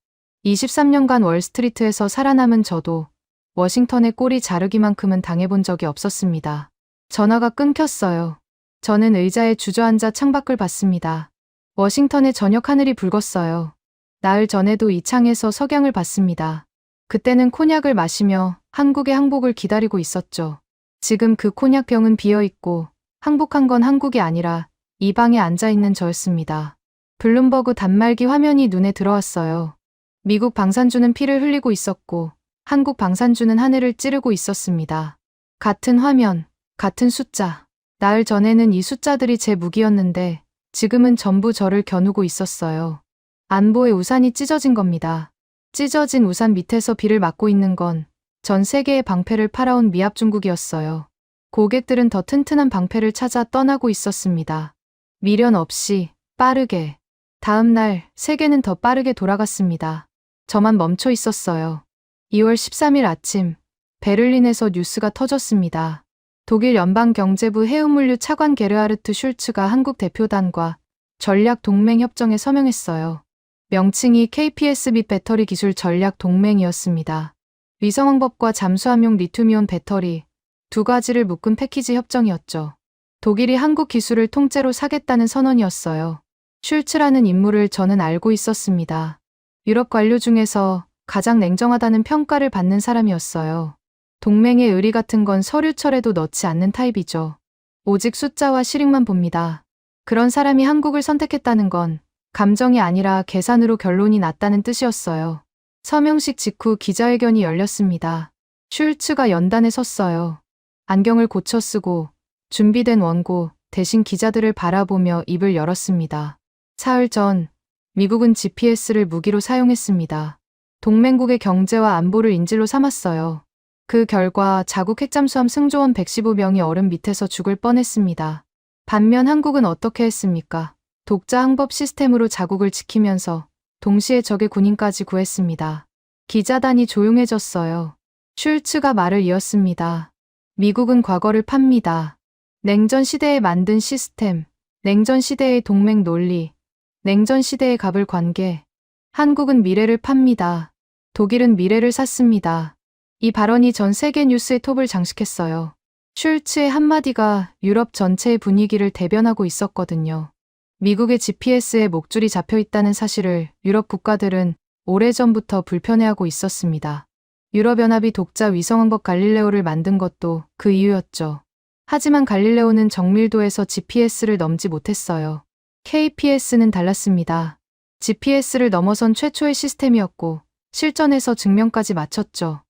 S4: 23년간 월스트리트에서 살아남은 저도 워싱턴의 꼬리 자르기만큼은 당해본 적이 없었습니다. 전화가 끊겼어요. 저는 의자에 주저앉아 창밖을 봤습니다. 워싱턴의 저녁 하늘이 붉었어요. 나흘 전에도 이 창에서 석양을 봤습니다. 그때는 코냑을 마시며 한국의 항복을 기다리고 있었죠. 지금 그 코냑 병은 비어있고 항복한 건 한국이 아니라 이 방에 앉아있는 저였습니다. 블룸버그 단말기 화면이 눈에 들어왔어요. 미국 방산주는 피를 흘리고 있었고 한국 방산주는 하늘을 찌르고 있었습니다. 같은 화면, 같은 숫자. 나흘 전에는 이 숫자들이 제 무기였는데 지금은 전부 저를 겨누고 있었어요. 안보의 우산이 찢어진 겁니다. 찢어진 우산 밑에서 비를 맞고 있는 건 전 세계의 방패를 팔아온 미합 중국이었어요. 고객들은 더 튼튼한 방패를 찾아 떠나고 있었습니다. 미련 없이 빠르게. 다음 날 세계는 더 빠르게 돌아갔습니다. 저만 멈춰 있었어요. 2월 13일 아침 베를린에서 뉴스가 터졌습니다. 독일 연방경제부 해운물류 차관 게르하르트 슐츠가 한국 대표단과 전략 동맹 협정에 서명했어요. 명칭이 KPSB 배터리 기술 전략 동맹이었습니다. 위성왕법과 잠수함용 리튬이온 배터리 두 가지를 묶은 패키지 협정이었죠. 독일이 한국 기술을 통째로 사겠다는 선언이었어요. 슐츠라는 인물을 저는 알고 있었습니다. 유럽 관료 중에서 가장 냉정하다는 평가를 받는 사람이었어요. 동맹의 의리 같은 건 서류철에도 넣지 않는 타입이죠. 오직 숫자와 실익만 봅니다. 그런 사람이 한국을 선택했다는 건 감정이 아니라 계산으로 결론이 났다는 뜻이었어요. 서명식 직후 기자회견이 열렸습니다. 슐츠가 연단에 섰어요. 안경을 고쳐 쓰고 준비된 원고 대신 기자들을 바라보며 입을 열었습니다. 사흘 전 미국은 GPS를 무기로 사용했습니다. 동맹국의 경제와 안보를 인질로 삼았어요. 그 결과 자국 핵잠수함 승조원 115명이 얼음 밑에서 죽을 뻔했습니다. 반면 한국은 어떻게 했습니까? 독자 항법 시스템으로 자국을 지키면서 동시에 적의 군인까지 구했습니다. 기자단이 조용해졌어요. 슐츠가 말을 이었습니다. 미국은 과거를 팝니다. 냉전 시대에 만든 시스템, 냉전 시대의 동맹 논리, 냉전 시대의 갑을 관계. 한국은 미래를 팝니다. 독일은 미래를 샀습니다. 이 발언이 전 세계 뉴스의 톱을 장식했어요. 슐츠의 한마디가 유럽 전체의 분위기를 대변하고 있었거든요. 미국의 GPS에 목줄이 잡혀 있다는 사실을 유럽 국가들은 오래전부터 불편해하고 있었습니다. 유럽연합이 독자 위성왕법 갈릴레오를 만든 것도 그 이유였죠. 하지만 갈릴레오는 정밀도에서 GPS를 넘지 못했어요. KPS는 달랐습니다. GPS를 넘어선 최초의 시스템이었고 실전에서 증명까지 마쳤죠.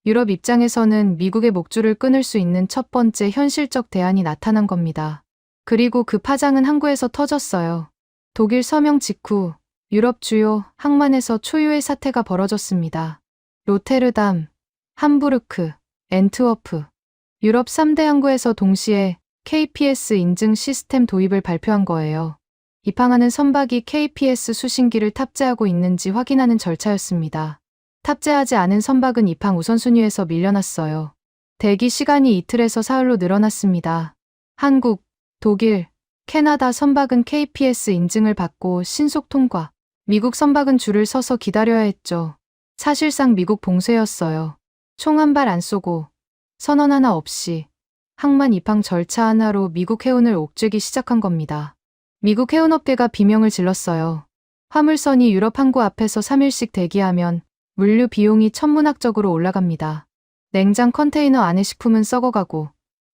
S4: 유럽 입장에서는 미국의 목줄을 끊을 수 있는 첫 번째 현실적 대안이 나타난 겁니다. 그리고 그 파장은 항구에서 터졌어요. 독일 서명 직후 유럽 주요 항만에서 초유의 사태가 벌어졌습니다. 로테르담, 함부르크, 앤트워프. 유럽 3대 항구에서 동시에 KPS 인증 시스템 도입을 발표한 거예요. 입항하는 선박이 KPS 수신기를 탑재하고 있는지 확인하는 절차였습니다. 탑재하지 않은 선박은 입항 우선순위에서 밀려났어요. 대기 시간이 이틀에서 사흘로 늘어났습니다. 한국, 독일, 캐나다 선박은 KPS 인증을 받고 신속 통과. 미국 선박은 줄을 서서 기다려야 했죠. 사실상 미국 봉쇄였어요. 총 한 발 안 쏘고 선언 하나 없이 항만 입항 절차 하나로 미국 해운을 옥죄기 시작한 겁니다. 미국 해운업계가 비명을 질렀어요. 화물선이 유럽 항구 앞에서 3일씩 대기하면 물류 비용이 천문학적으로 올라갑니다. 냉장 컨테이너 안에 식품은 썩어가고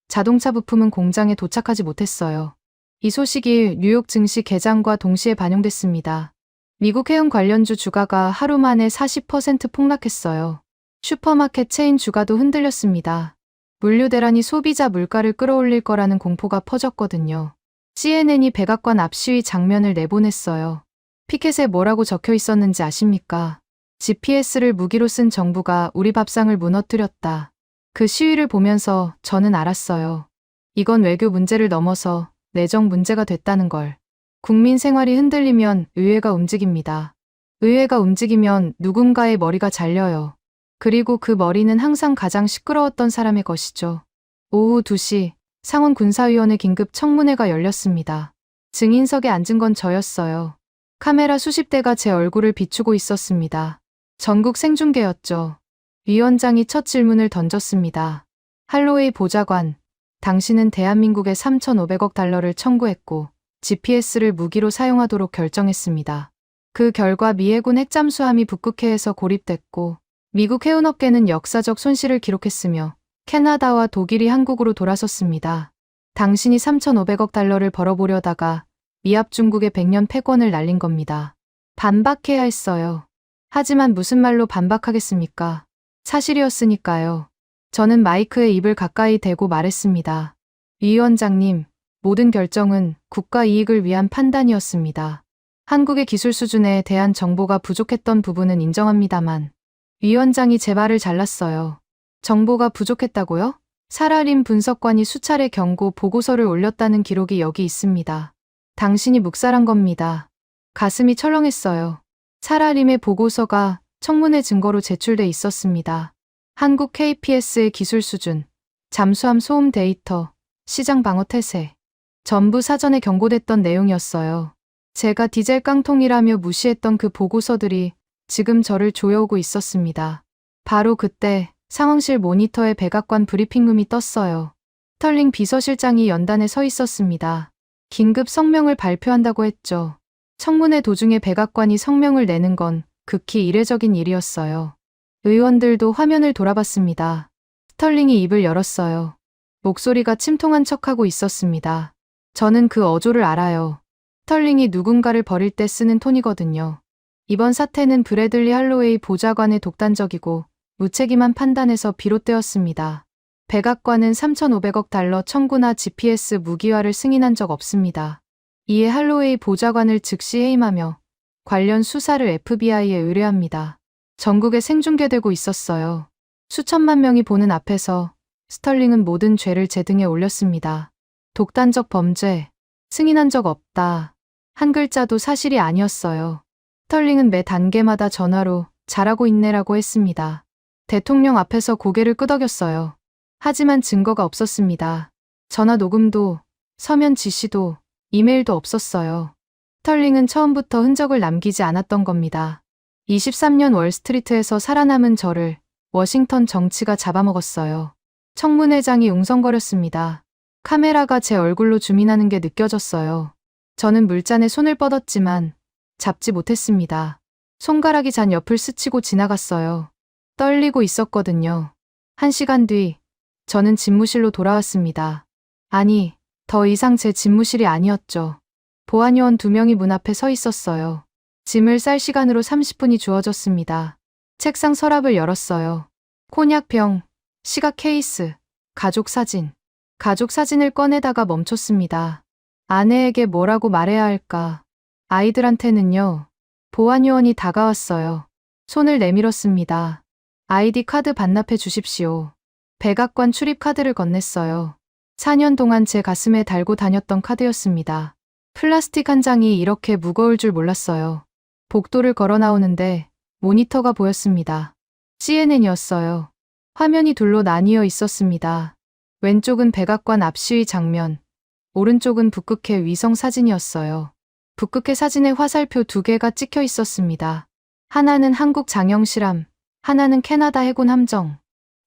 S4: 자동차 부품은 공장에 도착하지 못했어요. 이 소식이 뉴욕 증시 개장과 동시에 반영됐습니다. 미국 해운 관련주 주가가 하루 만에 40% 폭락했어요. 슈퍼마켓 체인 주가도 흔들렸습니다. 물류 대란이 소비자 물가를 끌어올릴 거라는 공포가 퍼졌거든요. CNN이 백악관 앞 시위 장면을 내보냈어요. 피켓에 뭐라고 적혀 있었는지 아십니까? GPS를 무기로 쓴 정부가 우리 밥상을 무너뜨렸다. 그 시위를 보면서 저는 알았어요. 이건 외교 문제를 넘어서 내정 문제가 됐다는 걸. 국민 생활이 흔들리면 의회가 움직입니다. 의회가 움직이면 누군가의 머리가 잘려요. 그리고 그 머리는 항상 가장 시끄러웠던 사람의 것이죠. 오후 2시 상원 군사위원회 긴급 청문회가 열렸습니다. 증인석에 앉은 건 저였어요. 카메라 수십 대가 제 얼굴을 비추고 있었습니다. 전국 생중계였죠. 위원장이 첫 질문을 던졌습니다. 할로웨이 보좌관, 당신은 대한민국에 3,500억 달러를 청구했고 GPS를 무기로 사용하도록 결정했습니다. 그 결과 미 해군 핵잠수함이 북극해에서 고립됐고 미국 해운업계는 역사적 손실을 기록했으며 캐나다와 독일이 한국으로 돌아섰습니다. 당신이 3,500억 달러를 벌어보려다가 미합 중국의 100년 패권을 날린 겁니다. 반박해야 했어요. 하지만 무슨 말로 반박하겠습니까? 사실이었으니까요. 저는 마이크에 입을 가까이 대고 말했습니다. 위원장님, 모든 결정은 국가 이익을 위한 판단이었습니다. 한국의 기술 수준에 대한 정보가 부족했던 부분은 인정합니다만 위원장이 제 말을 잘랐어요. 정보가 부족했다고요? 사라림 분석관이 수차례 경고 보고서를 올렸다는 기록이 여기 있습니다. 당신이 묵살한 겁니다. 가슴이 철렁했어요. 사라림의 보고서가 청문회 증거로 제출돼 있었습니다. 한국 KPS의 기술 수준, 잠수함 소음 데이터, 시장 방어 태세, 전부 사전에 경고됐던 내용이었어요. 제가 디젤 깡통이라며 무시했던 그 보고서들이 지금 저를 조여오고 있었습니다. 바로 그때 상황실 모니터에 백악관 브리핑룸이 떴어요. 스털링 비서실장이 연단에 서 있었습니다. 긴급 성명을 발표한다고 했죠. 청문회 도중에 백악관이 성명을 내는 건 극히 이례적인 일이었어요. 의원들도 화면을 돌아봤습니다. 스털링이 입을 열었어요. 목소리가 침통한 척하고 있었습니다. 저는 그 어조를 알아요. 스털링이 누군가를 버릴 때 쓰는 톤이거든요. 이번 사태는 브래들리 할로웨이 보좌관의 독단적이고 무책임한 판단에서 비롯되었습니다. 백악관은 3,500억 달러 청구나 GPS 무기화를 승인한 적 없습니다. 이에 할로웨이 보좌관을 즉시 해임하며 관련 수사를 FBI에 의뢰합니다. 전국에 생중계되고 있었어요. 수천만 명이 보는 앞에서 스털링은 모든 죄를 제 등에 올렸습니다. 독단적 범죄, 승인한 적 없다. 한 글자도 사실이 아니었어요. 스털링은 매 단계마다 전화로 잘하고 있네라고 했습니다. 대통령 앞에서 고개를 끄덕였어요. 하지만 증거가 없었습니다. 전화 녹음도, 서면 지시도, 이메일도 없었어요. 스털링은 처음부터 흔적을 남기지 않았던 겁니다. 23년 월스트리트에서 살아남은 저를 워싱턴 정치가 잡아먹었어요. 청문회장이 웅성거렸습니다. 카메라가 제 얼굴로 줌인하는 게 느껴졌어요. 저는 물잔에 손을 뻗었지만 잡지 못했습니다. 손가락이 잔 옆을 스치고 지나갔어요. 떨리고 있었거든요. 1시간 뒤, 저는 집무실로 돌아왔습니다. 아니, 더 이상 제 집무실이 아니었죠. 보안요원 2명이 문 앞에 서 있었어요. 짐을 쌀 시간으로 30분이 주어졌습니다. 책상 서랍을 열었어요. 콘약병, 시각 케이스, 가족 사진. 가족 사진을 꺼내다가 멈췄습니다. 아내에게 뭐라고 말해야 할까? 아이들한테는요. 보안요원이 다가왔어요. 손을 내밀었습니다. 아이디 카드 반납해 주십시오. 백악관 출입 카드를 건넸어요. 4년 동안 제 가슴에 달고 다녔던 카드였습니다. 플라스틱 한 장이 이렇게 무거울 줄 몰랐어요. 복도를 걸어 나오는데 모니터가 보였습니다. CNN이었어요. 화면이 둘로 나뉘어 있었습니다. 왼쪽은 백악관 앞시위 장면, 오른쪽은 북극해 위성 사진이었어요. 북극해 사진에 화살표 2개가 찍혀 있었습니다. 하나는 한국 장영실함, 하나는 캐나다 해군 함정.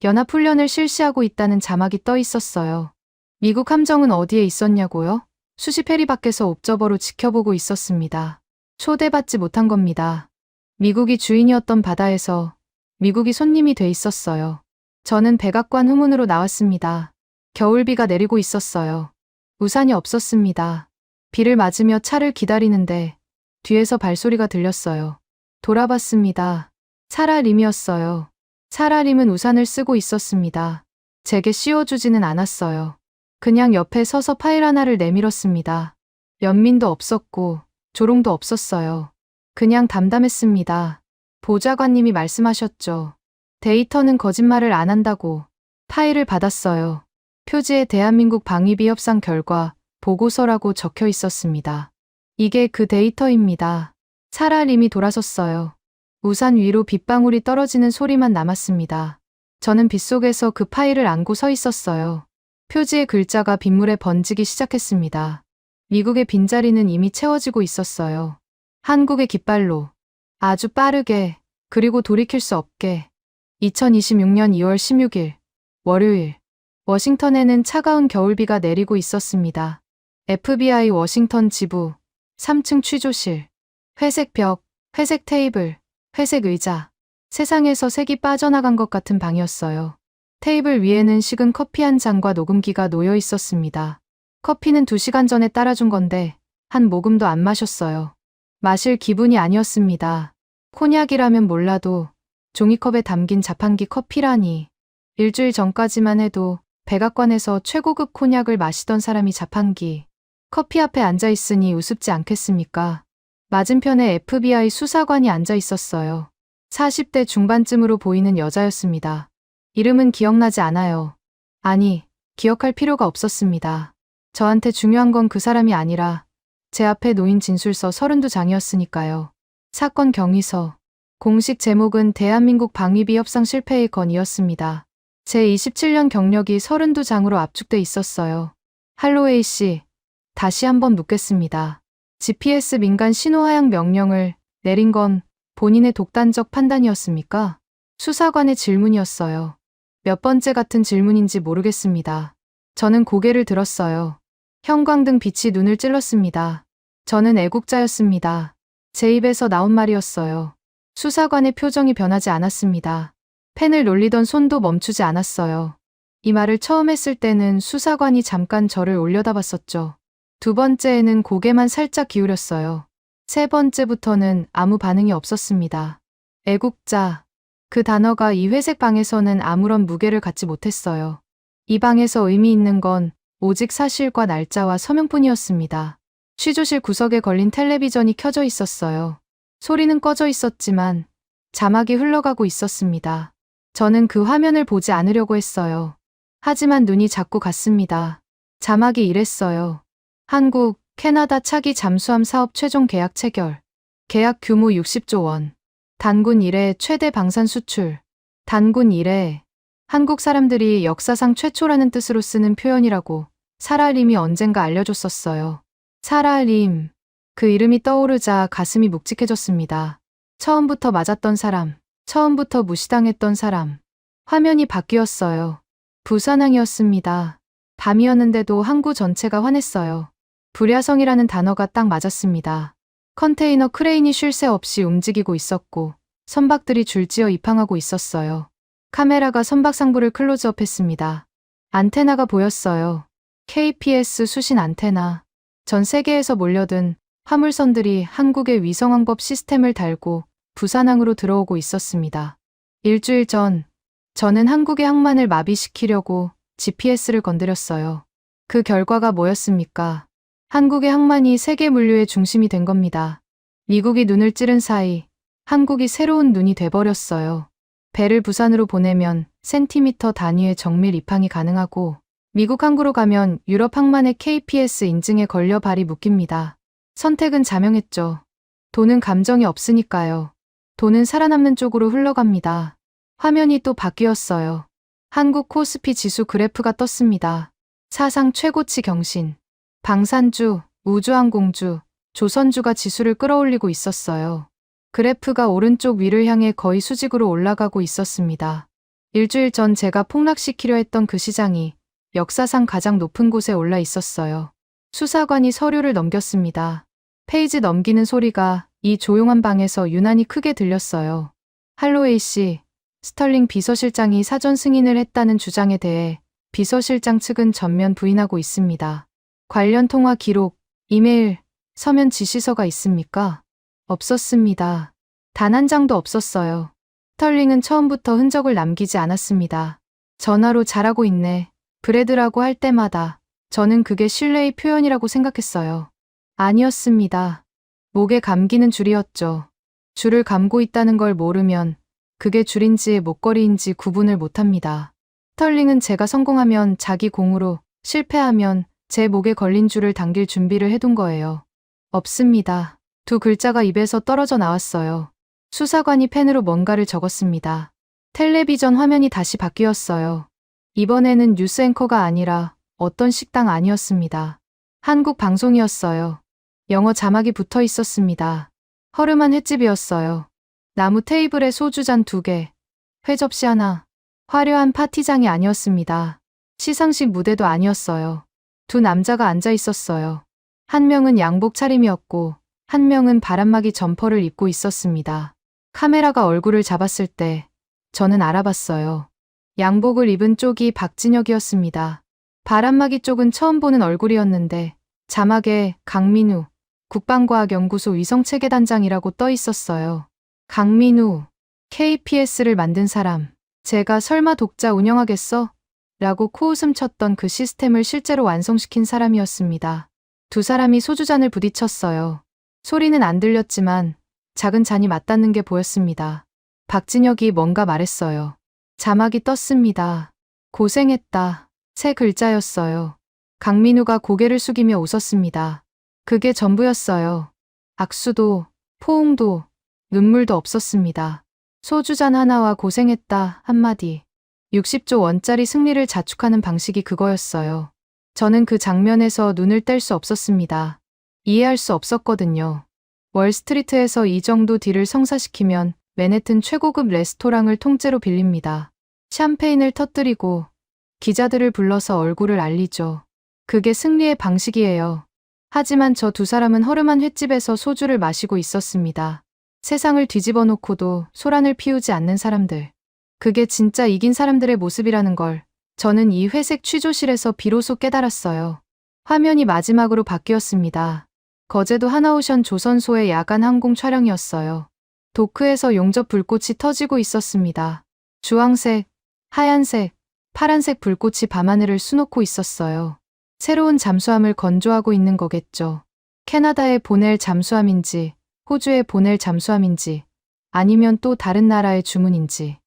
S4: 연합훈련을 실시하고 있다는 자막이 떠 있었어요. 미국 함정은 어디에 있었냐고요? 수십 해리 밖에서 옵저버로 지켜보고 있었습니다. 초대받지 못한 겁니다. 미국이 주인이었던 바다에서 미국이 손님이 돼 있었어요. 저는 백악관 후문으로 나왔습니다. 겨울비가 내리고 있었어요. 우산이 없었습니다. 비를 맞으며 차를 기다리는데 뒤에서 발소리가 들렸어요. 돌아봤습니다. 사라림이었어요. 사라림은 우산을 쓰고 있었습니다. 제게 씌워주지는 않았어요. 그냥 옆에 서서 파일 하나를 내밀었습니다. 연민도 없었고 조롱도 없었어요. 그냥 담담했습니다. 보좌관님이 말씀하셨죠. 데이터는 거짓말을 안 한다고. 파일을 받았어요. 표지에 대한민국 방위비 협상 결과 보고서라고 적혀 있었습니다. 이게 그 데이터입니다. 사라림이 돌아섰어요. 우산 위로 빗방울이 떨어지는 소리만 남았습니다. 저는 빗속에서 그 파일을 안고 서 있었어요. 표지의 글자가 빗물에 번지기 시작했습니다. 미국의 빈자리는 이미 채워지고 있었어요. 한국의 깃발로. 아주 빠르게, 그리고 돌이킬 수 없게. 2026년 2월 16일, 월요일. 워싱턴에는 차가운 겨울비가 내리고 있었습니다. FBI 워싱턴 지부, 3층 취조실. 회색 벽, 회색 테이블, 회색 의자. 세상에서 색이 빠져나간 것 같은 방이었어요. 테이블 위에는 식은 커피 한 잔과 녹음기가 놓여 있었습니다. 커피는 2시간 전에 따라준 건데 한 모금도 안 마셨어요. 마실 기분이 아니었습니다. 코냑이라면 몰라도 종이컵에 담긴 자판기 커피라니. 일주일 전까지만 해도 백악관에서 최고급 코냑을 마시던 사람이 자판기 커피 앞에 앉아 있으니 우습지 않겠습니까? 맞은편에 FBI 수사관이 앉아 있었어요. 40대 중반쯤으로 보이는 여자였습니다. 이름은 기억나지 않아요. 아니, 기억할 필요가 없었습니다. 저한테 중요한 건 그 사람이 아니라 제 앞에 놓인 진술서 32장이었으니까요. 사건 경위서. 공식 제목은 대한민국 방위비 협상 실패의 건이었습니다. 제 27년 경력이 32장으로 압축돼 있었어요. 할로웨이 씨, 다시 한번 묻겠습니다. GPS 민간 신호 하향 명령을 내린 건 본인의 독단적 판단이었습니까? 수사관의 질문이었어요. 몇 번째 같은 질문인지 모르겠습니다. 저는 고개를 들었어요. 형광등 빛이 눈을 찔렀습니다. 저는 애국자였습니다. 제 입에서 나온 말이었어요. 수사관의 표정이 변하지 않았습니다. 펜을 놀리던 손도 멈추지 않았어요. 이 말을 처음 했을 때는 수사관이 잠깐 저를 올려다봤었죠. 두 번째에는 고개만 살짝 기울였어요. 세 번째부터는 아무 반응이 없었습니다. 애국자. 그 단어가 이 회색 방에서는 아무런 무게를 갖지 못했어요. 이 방에서 의미 있는 건 오직 사실과 날짜와 서명뿐이었습니다. 취조실 구석에 걸린 텔레비전이 켜져 있었어요. 소리는 꺼져 있었지만 자막이 흘러가고 있었습니다. 저는 그 화면을 보지 않으려고 했어요. 하지만 눈이 자꾸 갔습니다. 자막이 이랬어요. 한국, 캐나다 차기 잠수함 사업 최종 계약 체결. 계약 규모 60조 원. 단군 이래 최대 방산 수출. 단군 이래. 한국 사람들이 역사상 최초라는 뜻으로 쓰는 표현이라고 사라림이 언젠가 알려줬었어요. 사라림. 그 이름이 떠오르자 가슴이 묵직해졌습니다. 처음부터 맞았던 사람, 처음부터 무시당했던 사람. 화면이 바뀌었어요. 부산항이었습니다. 밤이었는데도 항구 전체가 환했어요. 불야성이라는 단어가 딱 맞았습니다. 컨테이너 크레인이 쉴 새 없이 움직이고 있었고 선박들이 줄지어 입항하고 있었어요. 카메라가 선박 상부를 클로즈업했습니다. 안테나가 보였어요. KPS 수신 안테나. 전 세계에서 몰려든 화물선들이 한국의 위성항법 시스템을 달고 부산항으로 들어오고 있었습니다. 일주일 전, 저는 한국의 항만을 마비시키려고 GPS를 건드렸어요. 그 결과가 뭐였습니까? 한국의 항만이 세계 물류의 중심이 된 겁니다. 미국이 눈을 찌른 사이 한국이 새로운 눈이 돼버렸어요. 배를 부산으로 보내면 센티미터 단위의 정밀 입항이 가능하고 미국 항구로 가면 유럽 항만의 KPS 인증에 걸려 발이 묶입니다. 선택은 자명했죠. 돈은 감정이 없으니까요. 돈은 살아남는 쪽으로 흘러갑니다. 화면이 또 바뀌었어요. 한국 코스피 지수 그래프가 떴습니다. 사상 최고치 경신. 방산주, 우주항공주, 조선주가 지수를 끌어올리고 있었어요. 그래프가 오른쪽 위를 향해 거의 수직으로 올라가고 있었습니다. 일주일 전 제가 폭락시키려 했던 그 시장이 역사상 가장 높은 곳에 올라 있었어요. 수사관이 서류를 넘겼습니다. 페이지 넘기는 소리가 이 조용한 방에서 유난히 크게 들렸어요. 할로웨이 씨, 스털링 비서실장이 사전 승인을 했다는 주장에 대해 비서실장 측은 전면 부인하고 있습니다. 관련 통화 기록, 이메일, 서면 지시서가 있습니까? 없었습니다. 단 한 장도 없었어요. 스털링은 처음부터 흔적을 남기지 않았습니다. 전화로 잘하고 있네. 브래드라고 할 때마다 저는 그게 신뢰의 표현이라고 생각했어요. 아니었습니다. 목에 감기는 줄이었죠. 줄을 감고 있다는 걸 모르면 그게 줄인지 목걸이인지 구분을 못합니다. 스털링은 제가 성공하면 자기 공으로, 실패하면 제 목에 걸린 줄을 당길 준비를 해둔 거예요. 없습니다. 두 글자가 입에서 떨어져 나왔어요. 수사관이 펜으로 뭔가를 적었습니다. 텔레비전 화면이 다시 바뀌었어요. 이번에는 뉴스 앵커가 아니라 어떤 식당 아니었습니다. 한국 방송이었어요. 영어 자막이 붙어 있었습니다. 허름한 횟집이었어요. 나무 테이블에 소주잔 2개, 회 접시 하나. 화려한 파티장이 아니었습니다. 시상식 무대도 아니었어요. 2 남자가 앉아 있었어요. 한 명은 양복 차림이었고 한 명은 바람막이 점퍼를 입고 있었습니다. 카메라가 얼굴을 잡았을 때 저는 알아봤어요. 양복을 입은 쪽이 박진혁이었습니다. 바람막이 쪽은 처음 보는 얼굴이었는데 자막에 강민우 국방과학연구소 위성체계단장이라고 떠 있었어요. 강민우, KPS를 만든 사람. 제가 설마 독자 운영하겠어? 라고 코웃음 쳤던 그 시스템을 실제로 완성시킨 사람이었습니다. 2 사람이 소주잔을 부딪혔어요. 소리는 안 들렸지만 작은 잔이 맞닿는 게 보였습니다. 박진혁이 뭔가 말했어요. 자막이 떴습니다. 고생했다. 3 글자였어요. 강민우가 고개를 숙이며 웃었습니다. 그게 전부였어요. 악수도, 포옹도, 눈물도 없었습니다. 소주잔 하나와 고생했다 한마디. 60조 원짜리 승리를 자축하는 방식이 그거였어요. 저는 그 장면에서 눈을 뗄 수 없었습니다. 이해할 수 없었거든요. 월스트리트에서 이 정도 딜을 성사시키면 맨해튼 최고급 레스토랑을 통째로 빌립니다. 샴페인을 터뜨리고 기자들을 불러서 얼굴을 알리죠. 그게 승리의 방식이에요. 하지만 저 2 사람은 허름한 횟집에서 소주를 마시고 있었습니다. 세상을 뒤집어 놓고도 소란을 피우지 않는 사람들. 그게 진짜 이긴 사람들의 모습이라는 걸 저는 이 회색 취조실에서 비로소 깨달았어요. 화면이 마지막으로 바뀌었습니다. 거제도 하나오션 조선소의 야간 항공 촬영이었어요. 도크에서 용접 불꽃이 터지고 있었습니다. 주황색, 하얀색, 파란색 불꽃이 밤하늘을 수놓고 있었어요. 새로운 잠수함을 건조하고 있는 거겠죠. 캐나다에 보낼 잠수함인지, 호주에 보낼 잠수함인지, 아니면 또 다른 나라의 주문인지.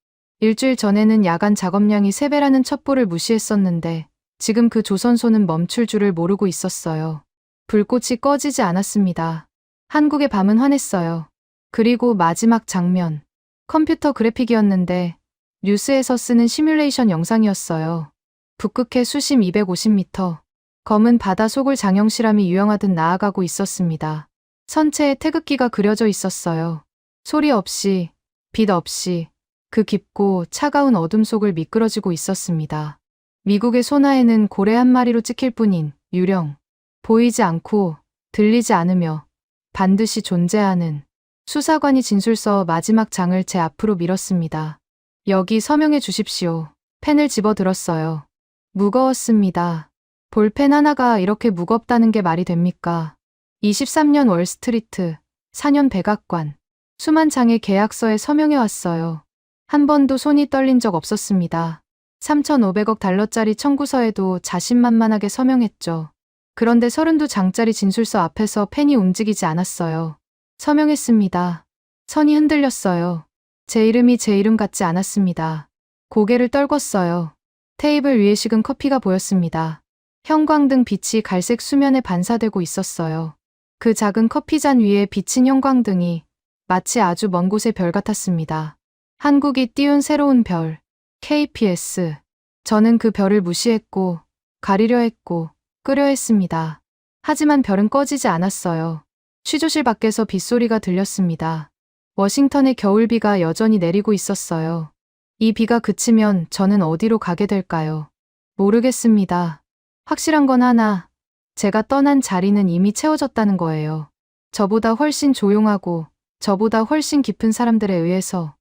S4: 일주일 전에는 야간 작업량이 3배라는 첩보를 무시했었는데 지금 그 조선소는 멈출 줄을 모르고 있었어요. 불꽃이 꺼지지 않았습니다. 한국의 밤은 환했어요. 그리고 마지막 장면. 컴퓨터 그래픽이었는데 뉴스에서 쓰는 시뮬레이션 영상이었어요. 북극해 수심 250m. 검은 바다 속을 장영실함이 유영하듯 나아가고 있었습니다. 선체에 태극기가 그려져 있었어요. 소리 없이, 빛 없이 그 깊고 차가운 어둠 속을 미끄러지고 있었습니다. 미국의 소나에는 고래 한 마리로 찍힐 뿐인 유령. 보이지 않고 들리지 않으며 반드시 존재하는 수사관이 진술서 마지막 장을 제 앞으로 밀었습니다. 여기 서명해 주십시오. 펜을 집어들었어요. 무거웠습니다. 볼펜 하나가 이렇게 무겁다는 게 말이 됩니까? 23년 월스트리트, 4년 백악관. 수만 장의 계약서에 서명해 왔어요. 한 번도 손이 떨린 적 없었습니다. 3,500억 달러짜리 청구서에도 자신만만하게 서명했죠. 그런데 32장짜리 진술서 앞에서 펜이 움직이지 않았어요. 서명했습니다. 선이 흔들렸어요. 제 이름이 제 이름 같지 않았습니다. 고개를 떨궜어요. 테이블 위에 식은 커피가 보였습니다. 형광등 빛이 갈색 수면에 반사되고 있었어요. 그 작은 커피잔 위에 비친 형광등이 마치 아주 먼 곳의 별 같았습니다. 한국이 띄운 새로운 별, KPS. 저는 그 별을 무시했고, 가리려 했고, 끄려 했습니다. 하지만 별은 꺼지지 않았어요. 취조실 밖에서 빗소리가 들렸습니다. 워싱턴의 겨울비가 여전히 내리고 있었어요. 이 비가 그치면 저는 어디로 가게 될까요? 모르겠습니다. 확실한 건 하나, 제가 떠난 자리는 이미 채워졌다는 거예요. 저보다 훨씬 조용하고, 저보다 훨씬 깊은 사람들에 의해서.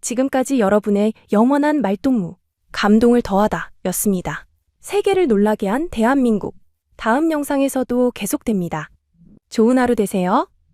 S5: 지금까지 여러분의 영원한 말동무, 감동을 더하다 였습니다. 세계를 놀라게 한 대한민국. 다음 영상에서도 계속됩니다. 좋은 하루 되세요.